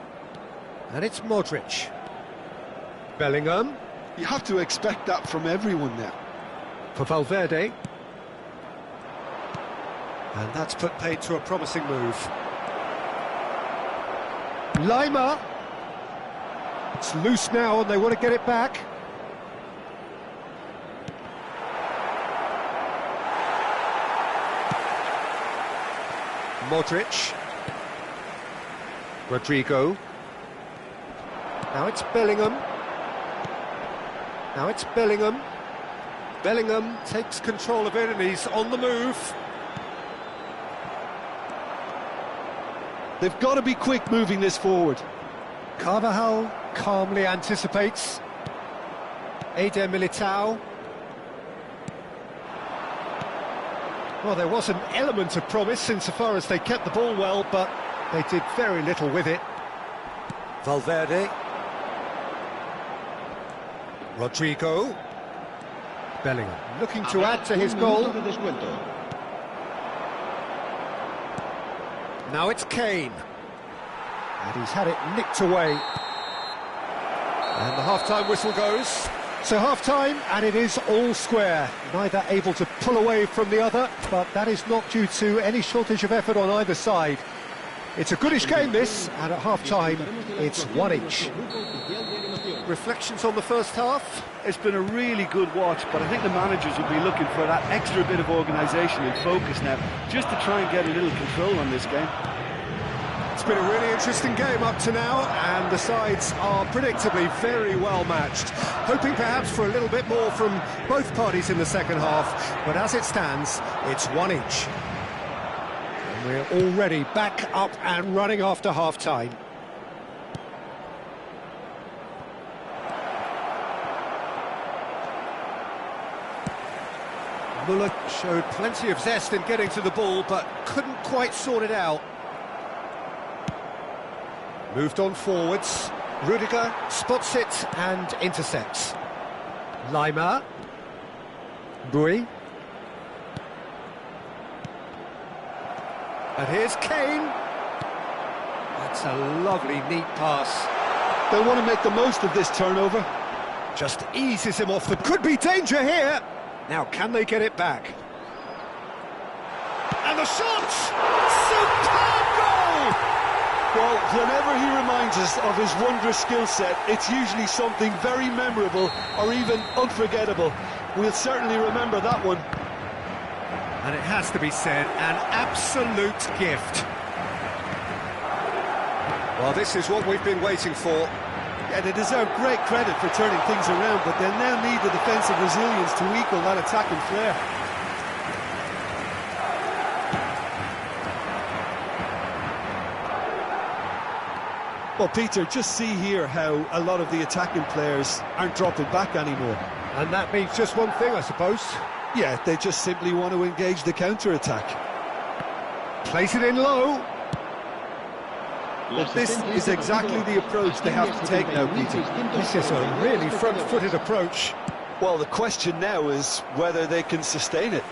And it's Modric. Bellingham. You have to expect that from everyone now. For Valverde. And that's put paid to a promising move. Lima. It's loose now and they want to get it back. Modric. Rodrigo. Now it's Bellingham. Now it's Bellingham. Bellingham takes control of it and he's on the move. They've got to be quick moving this forward. Carvajal calmly anticipates. Eder Militao. Well, there was an element of promise insofar as they kept the ball well, but they did very little with it. Valverde. Rodrigo. Bellingham looking to add to his goal. Now it's Kane. And he's had it nicked away. And the half-time whistle goes. So half-time, and it is all square. Neither able to pull away from the other, but that is not due to any shortage of effort on either side. It's a goodish game, this, and at half-time, it's one each. Reflections on the first half? It's been a really good watch, but I think the managers will be looking for that extra bit of organisation and focus now, just to try and get a little control on this game. It's been a really interesting game up to now, and the sides are predictably very well matched. Hoping perhaps for a little bit more from both parties in the second half, but as it stands, it's one each. And we're already back up and running after half-time. Muller showed plenty of zest in getting to the ball, but couldn't quite sort it out. Moved on forwards. Rudiger spots it and intercepts. Lima. Bui. And here's Kane. That's a lovely, neat pass. They want to make the most of this turnover. Just eases him off. There could be danger here. Now, can they get it back? And the shot! Superb goal! Well, whenever he reminds us of his wondrous skill set, it's usually something very memorable or even unforgettable. We'll certainly remember that one. And it has to be said, an absolute gift. Well, this is what we've been waiting for. Yeah, they deserve great credit for turning things around, but they'll now need the defensive resilience to equal that attacking flair. Well, Peter, just see here how a lot of the attacking players aren't dropping back anymore. And that means just one thing, I suppose. Yeah, they just simply want to engage the counter-attack. Place it in low. But this is exactly the approach they have to take now, Peter. This is a really front-footed approach. Well, the question now is whether they can sustain it.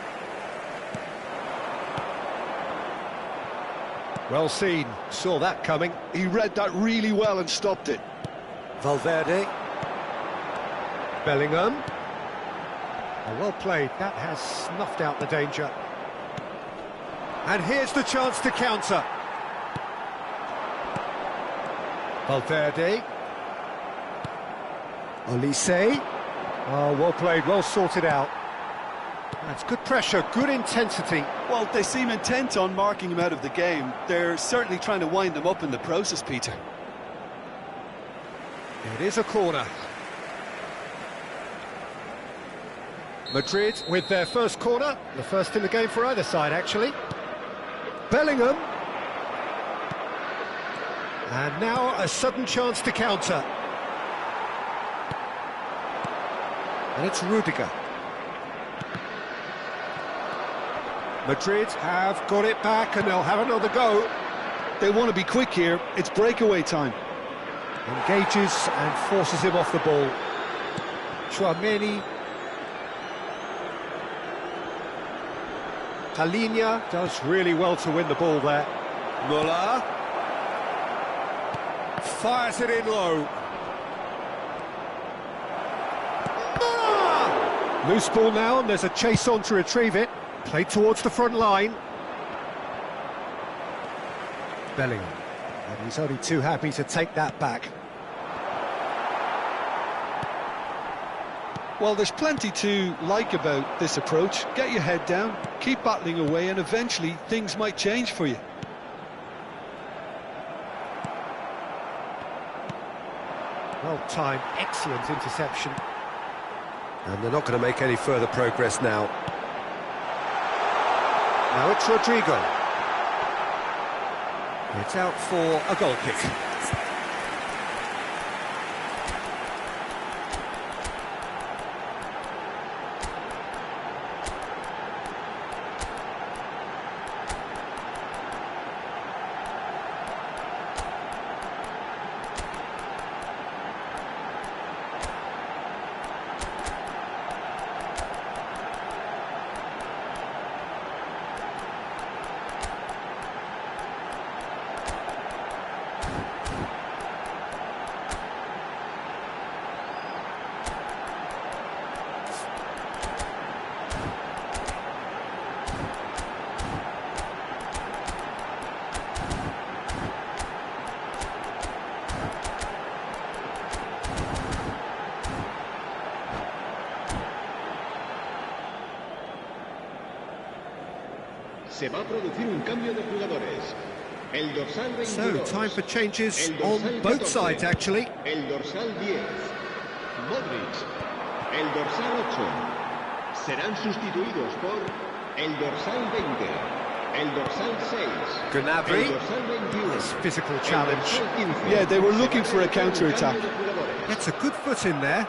Well seen, saw that coming. He read that really well and stopped it. Valverde. Bellingham. Oh, well played, that has snuffed out the danger. And here's the chance to counter. Valverde. Olise. Oh, well played, well sorted out. That's good pressure, good intensity. Well, they seem intent on marking him out of the game. They're certainly trying to wind him up in the process, Peter. It is a corner. Madrid with their first corner, the first in the game for either side, actually. Bellingham. And now a sudden chance to counter. And it's Rudiger. Madrid have got it back and they'll have another go. They want to be quick here. It's breakaway time. Engages and forces him off the ball. Chouameni. Palinia does really well to win the ball there. Muller fires it in low. Muller! Loose ball now, and there's a chase on to retrieve it. Played towards the front line. Bellingham. And he's only too happy to take that back. Well, there's plenty to like about this approach. Get your head down, keep battling away, and eventually things might change for you. Well timed, excellent interception. And they're not going to make any further progress now. Now it's Rodrigo. It's out for a goal kick. Se va a producir un cambio de jugadores. El dorsal 22. So, time for changes El dorsal on both 14. sides, actually. El dorsal 10. Modric. El dorsal 8. Serán sustituidos por el dorsal 20. El dorsal 6. Gnabry. El dorsal 21. This physical El challenge. dorsal 15. Yeah, they were looking Se for va a counter-attack. cambio de jugadores. Gets a good foot in there.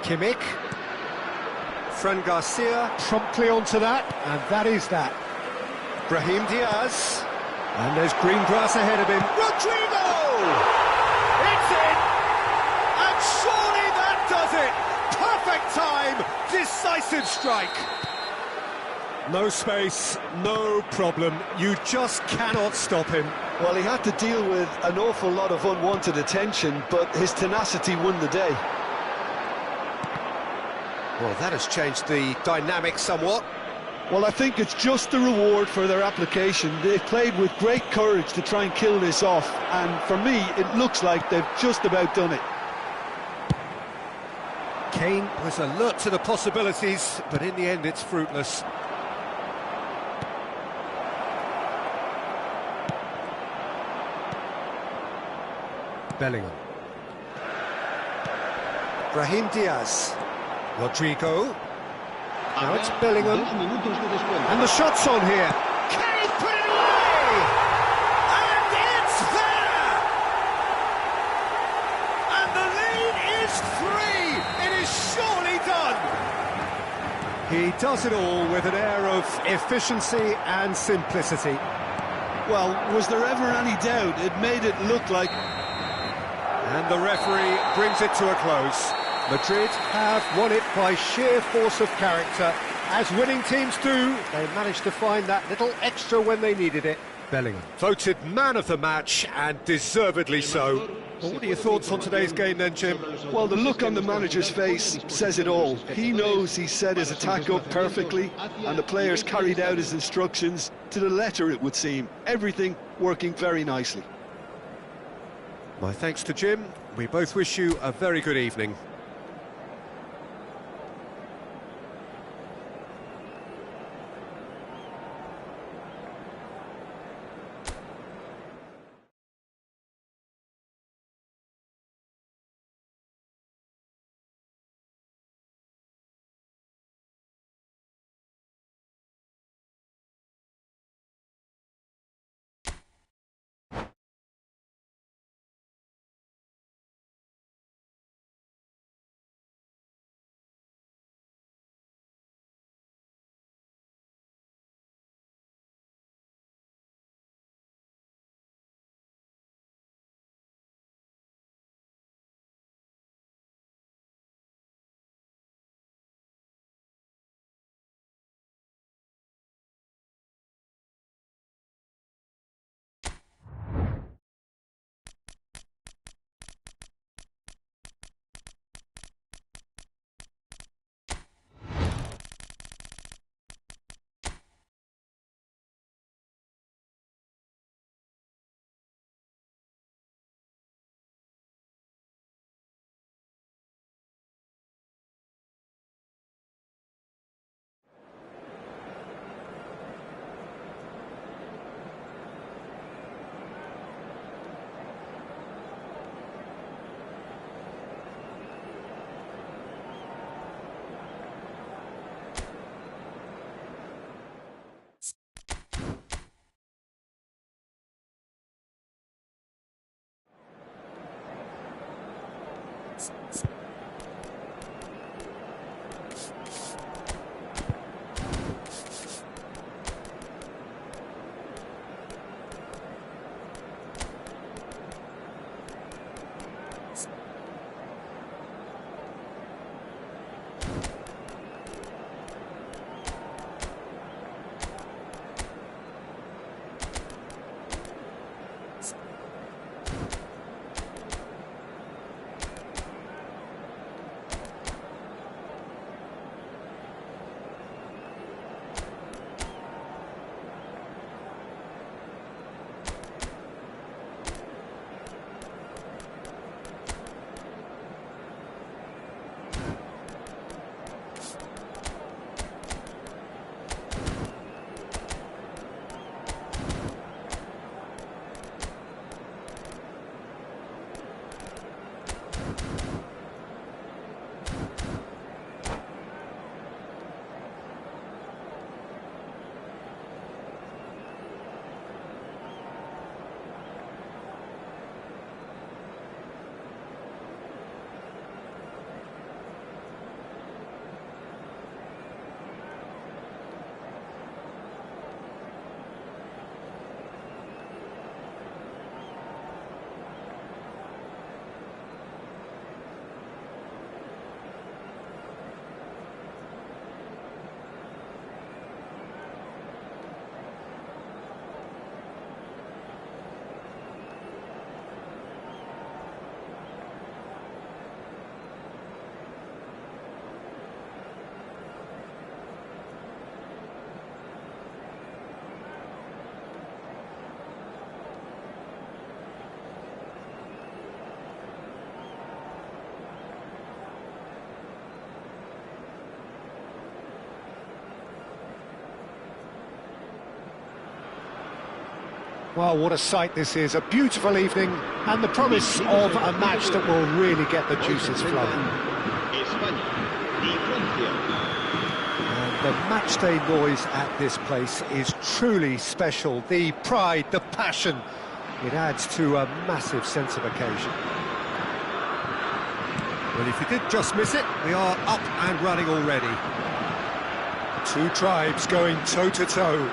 Kimmich. Fran Garcia, Promptly onto that, and that is that. Brahim Diaz. And there's green grass ahead of him. Rodrigo! It's in! And surely that does it! Perfect time! Decisive strike! No space, no problem. You just cannot stop him. Well, he had to deal with an awful lot of unwanted attention, but his tenacity won the day. Well, that has changed the dynamic somewhat. Well, I think it's just the reward for their application. They played with great courage to try and kill this off, and for me, it looks like they've just about done it. Kane Was alert to the possibilities, but in the end it's fruitless. Bellingham. Brahim Diaz. Rodrigo. Now it's Habrá Bellingham. 2 minutos de descuento. And the shot's on here. Can he put it away? And it's there! And the lead is 3! It is surely done! He does it all with an air of efficiency and simplicity. Well, was there ever any doubt? It made it look like... And the referee brings it to a close. Madrid have won it by sheer force of character. As winning teams do, they managed to find that little extra when they needed it. Bellingham. Voted man of the match, and deservedly so. Well, what are your thoughts on today's game then, Jim? Well, the look on the manager's face says it all. He knows he set his attack up perfectly, and the players carried out his instructions to the letter, it would seem. Everything working very nicely. My thanks to Jim. We both wish you a very good evening. Well, what a sight this is. A beautiful evening and the promise of a match that will really get the juices flowing. España y Francia. And the matchday noise at this place is truly special. The pride, the passion, it adds to a massive sense of occasion. Well, if you did just miss it, we are up and running already. Two tribes going toe-to-toe.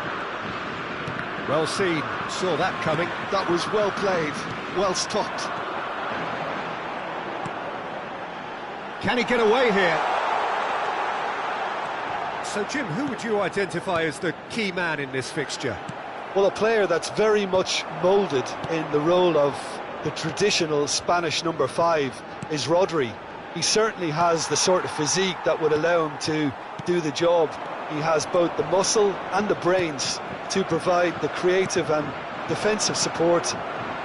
Well seen, saw that coming. That was well played, well stopped. Can he get away here? So, Jim, who would you identify as the key man in this fixture? Well, a player that's very much moulded in the role of the traditional Spanish number 5 is Rodri. He certainly has the sort of physique that would allow him to do the job. He has both the muscle and the brains to provide the creative and defensive support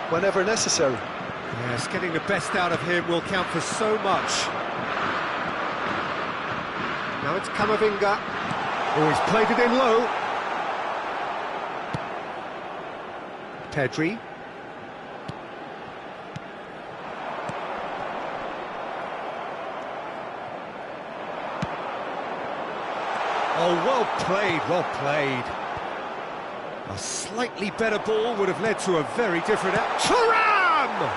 whenever necessary. Yes, getting the best out of him will count for so much. Now it's Camavinga. Oh, he's played it in low. Pedri. Oh, well played, well played. A slightly better ball would have led to a very different... Thuram!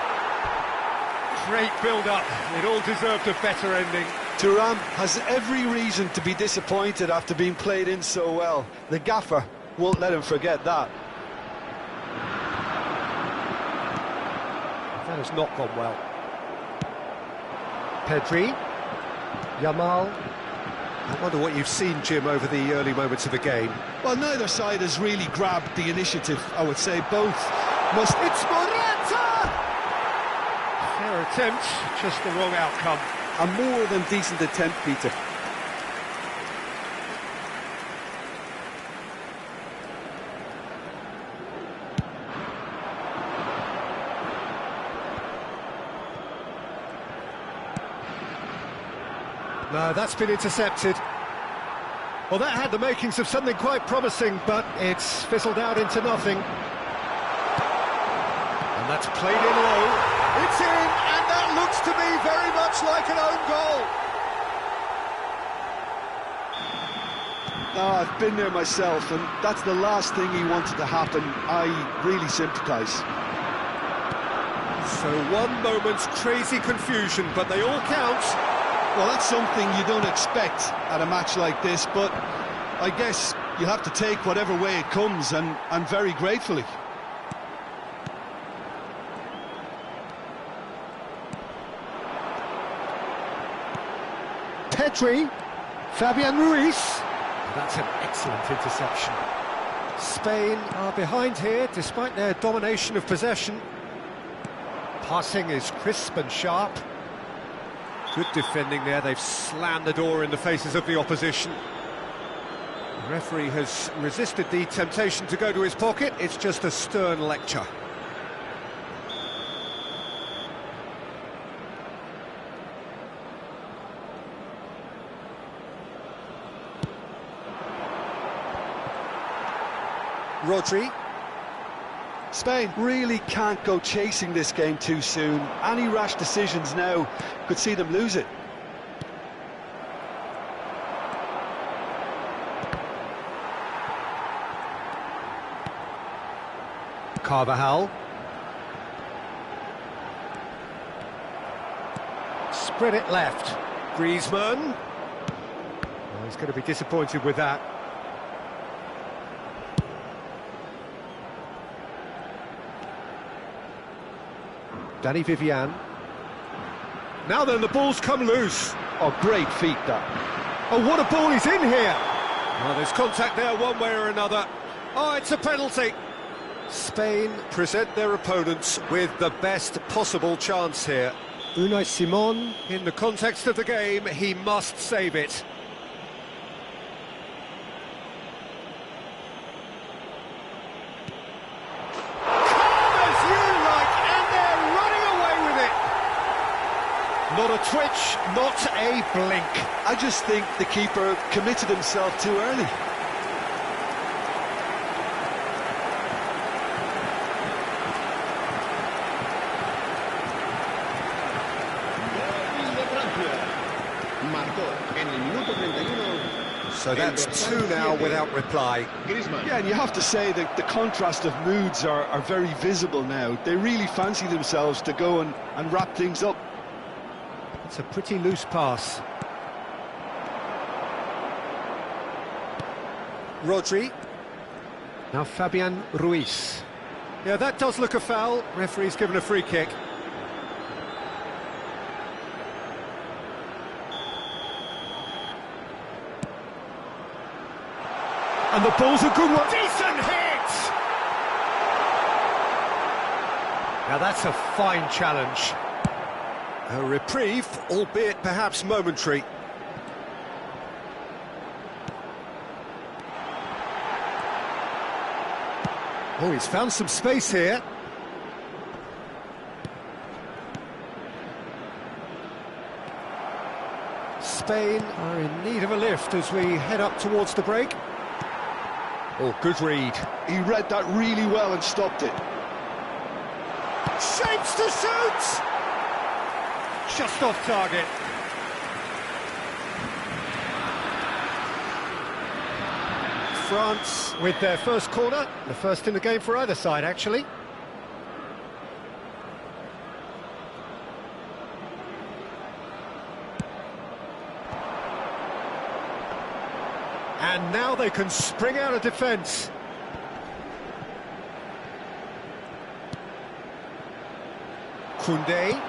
Great build-up. It all deserved a better ending. Thuram has every reason to be disappointed after being played in so well. The gaffer won't let him forget that. That has not gone well. Pedri. Yamal. I wonder what you've seen, Jim, over the early moments of the game. Well, neither side has really grabbed the initiative, I would say. Both must... It's Morata! Fair attempt, just the wrong outcome. A more than decent attempt, Peter. No, that's been intercepted. Well, that had the makings of something quite promising, but it's fizzled out into nothing. And that's played in low. It's in, and that looks to me very much like an own goal. No, I've been there myself, and that's the last thing he wanted to happen. I really sympathise. So one moment's crazy confusion, but they all count. Well, that's something you don't expect at a match like this, but I guess you have to take whatever way it comes, and very gratefully. Pedri, Fabian Ruiz. That's an excellent interception. Spain are behind here, despite their domination of possession. Passing is crisp and sharp. Good defending there, they've slammed the door in the faces of the opposition. The referee has resisted the temptation to go to his pocket, it's just a stern lecture. Rodri. Spain really can't go chasing this game too soon. Any rash decisions now could see them lose it. Carvajal. Spread it left. Griezmann. Oh, he's going to be disappointed with that. Danny Vivian. Now then, the ball's come loose. Oh, great feat, that. Oh, what a ball he's in here! Well, there's contact there one way or another. Oh, it's a penalty. Spain Present their opponents with the best possible chance here. Unai Simon. In the context of the game, he must save it. Not a twitch, not a blink. I just think the keeper committed himself too early. So that's two now without reply. Yeah, and you have to say that the contrast of moods are very visible now. They really fancy themselves to go and wrap things up. It's a pretty loose pass. Rodri. Now Fabian Ruiz. Yeah, that does look a foul. Referee's given a free kick. And the ball's a good one. Decent hit! Now that's a fine challenge. A reprieve, albeit perhaps momentary. Oh, he's found some space here. Spain are in need of a lift as we head up towards the break. Oh, good read. He read that really well and stopped it. Shapes to shoot! Just off target. France with their first corner, the first in the game for either side, actually. And now they can spring out of defence. Koundé.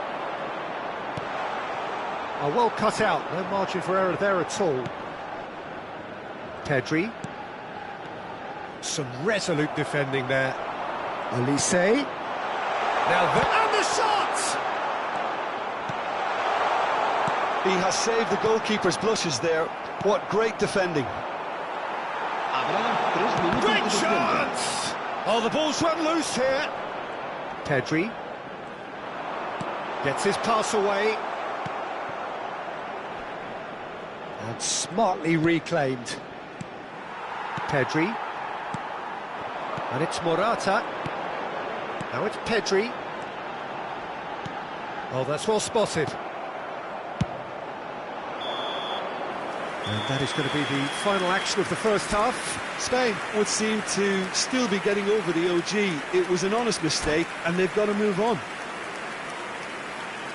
Oh, well cut out, no margin for error there at all. Pedri. Some resolute defending there. Olise. Now and the shot! He has saved the goalkeeper's blushes there. What great defending. Great chance! Oh, the ball's run loose here. Pedri. Gets his pass away. And smartly reclaimed. Pedri. And it's Morata. Now it's Pedri. Oh, that's well spotted. And that is going to be the final action of the first half. Spain would seem to still be getting over the OG. It was an honest mistake, and they've got to move on.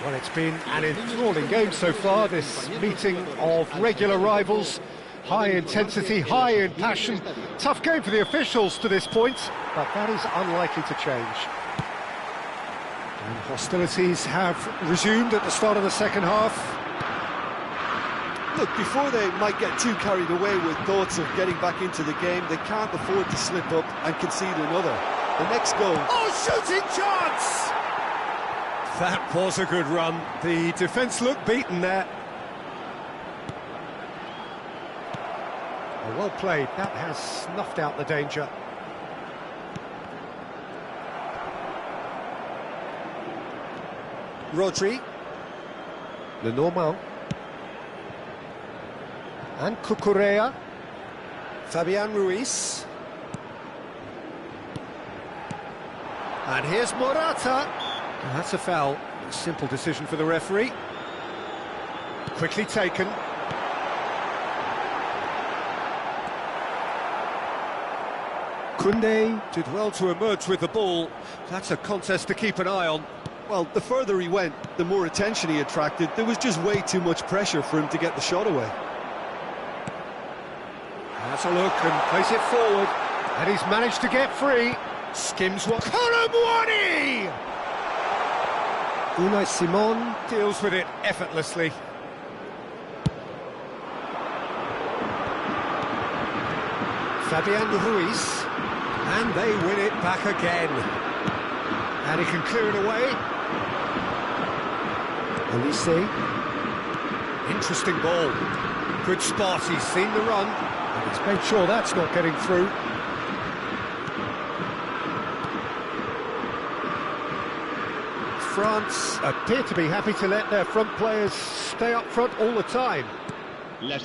Well, it's been an enthralling game so far, this meeting of regular rivals. High intensity, high in passion. Tough game for the officials to this point, but that is unlikely to change. And hostilities have resumed at the start of the second half. Look, before they might get too carried away with thoughts of getting back into the game, they can't afford to slip up and concede another. The next goal... Oh, shooting chance! That was a good run. The defence looked beaten there. Well played. That has snuffed out the danger. Rodri. Lenormand. And Cucurella. Fabian Ruiz. And here's Morata. And that's a foul. A simple decision for the referee. Quickly taken. Koundé did well to emerge with the ball. That's a contest to keep an eye on. Well, the further he went, the more attention he attracted. There was just way too much pressure for him to get the shot away. Has a look and plays it forward. And he's managed to get free. Skims one. Colomboani! Unai Simon deals with it effortlessly. Fabian Ruiz. And they win it back again. And he can clear it away. Elise. Interesting ball. Good spot, he's seen the run. And he's made sure that's not getting through. France appear to be happy to let their front players stay up front all the time.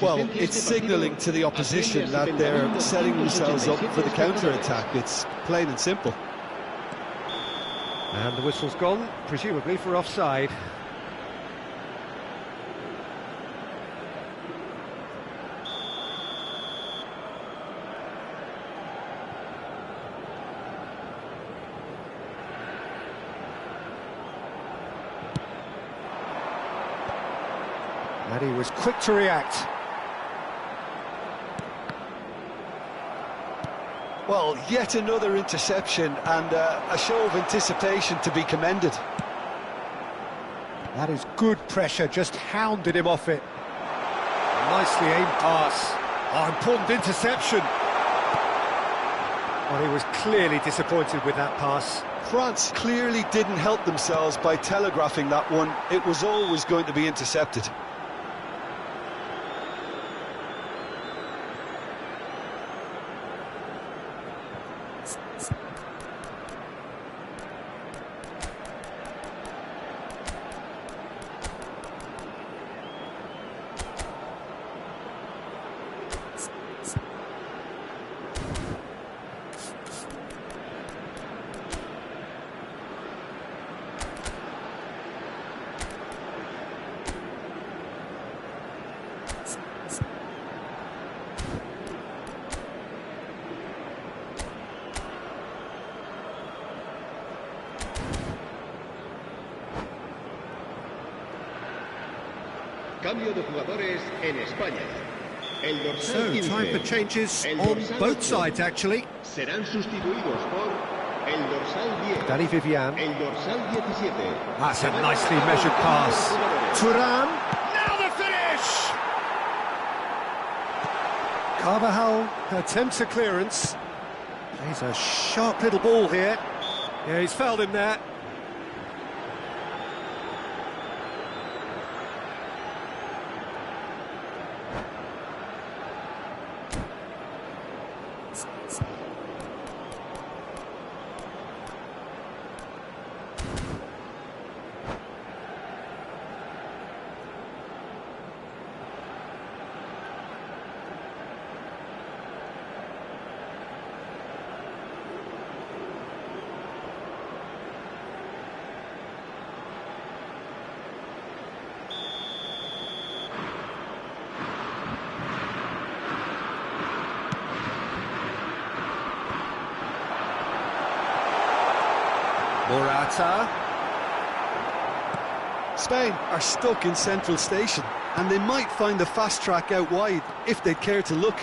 Well, it's signalling to the opposition that they're setting themselves up for the counter-attack. It's plain and simple. And the whistle's gone, presumably for offside. And he was quick to react. Well, yet another interception and a show of anticipation to be commended. That is good pressure, just hounded him off it. Nicely aimed pass. Oh, important interception. Well, he was clearly disappointed with that pass. France clearly didn't help themselves by telegraphing that one. It was always going to be intercepted. Cambio de jugadores en España. El dorsal 15, time for changes on both sides, actually. Serán sustituidos por el dorsal 10. Danny Vivian. El dorsal 17. That's a nicely measured pass. Thuram. Now the finish! Carvajal attempts a clearance. Plays a sharp little ball here. Yeah, he's fouled him there. Morata. Spain are stuck in central station, and they might find the fast track out wide if they'd care to look.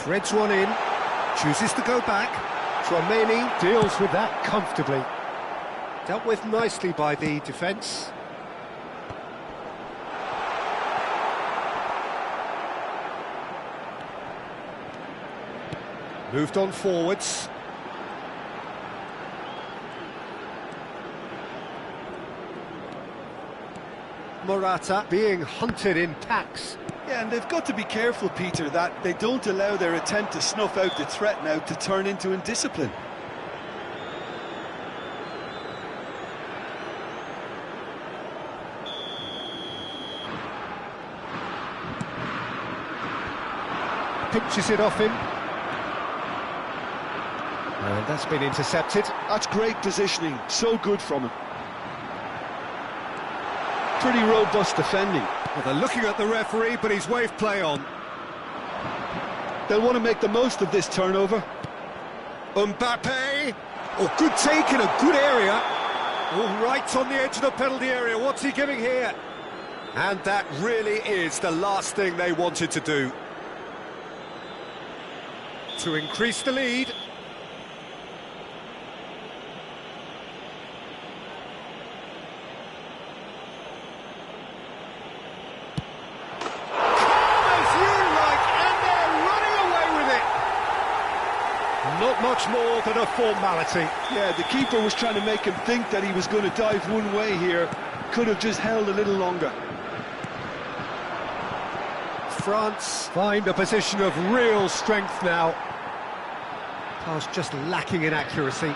Threads one in, chooses to go back. Tchouaméni deals with that comfortably. Dealt with nicely by the defence. Moved on forwards. Morata being hunted in packs. Yeah, and they've got to be careful, Peter, that they don't allow their attempt to snuff out the threat now to turn into indiscipline. Pinches it off him. And that's been intercepted. That's great positioning, so good from him. Pretty robust defending. Well, they're looking at the referee, but he's waved play on. They'll want to make the most of this turnover. Mbappe! Oh, good take in a good area. Oh, right on the edge of the penalty area. What's he giving here? And that really is the last thing they wanted to do. To increase the lead. Not much more than a formality. Yeah, the keeper was trying to make him think that he was going to dive one way here. Could have just held a little longer. France find a position of real strength now. Pass just lacking in accuracy.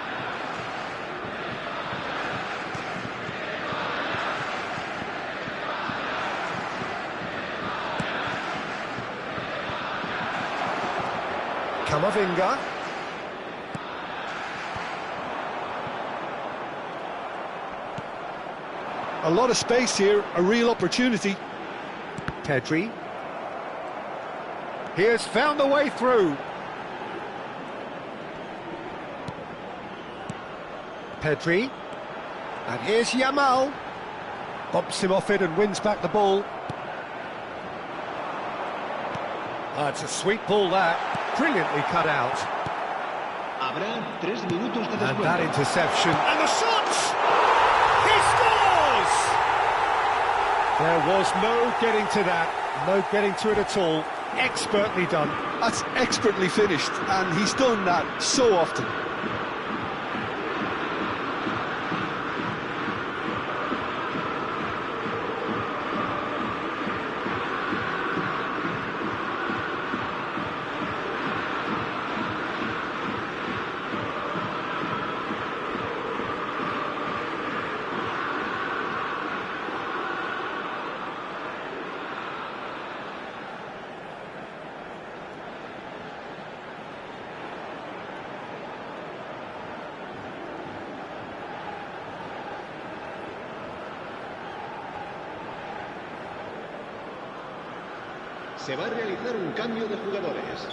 Camavinga. A lot of space here, a real opportunity. Pedri. He has found a way through. Pedri. And here's Yamal. Bumps him off it and wins back the ball. It's a sweet ball that. Brilliantly cut out. Habrá 3 minutos de And descuento. that interception. And the shot! He scores! There was no getting to that. No getting to it at all. Expertly done. That's expertly finished, and he's done that so often. Se va a realizar un cambio de jugadores.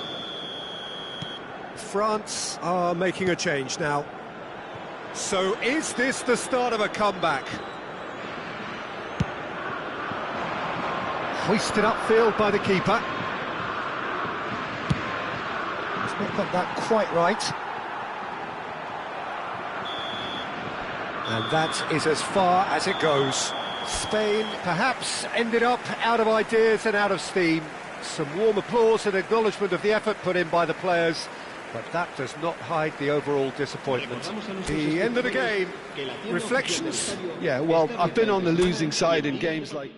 France are making a change now. So is this the start of a comeback? Hoisted upfield by the keeper. He's not got that quite right. And that is as far as it goes. Spain perhaps ended up out of ideas and out of steam. Some warm applause and acknowledgement of the effort put in by the players, but that does not hide the overall disappointment. The end of the game. Reflections? Yeah, well, I've been on the losing side in games like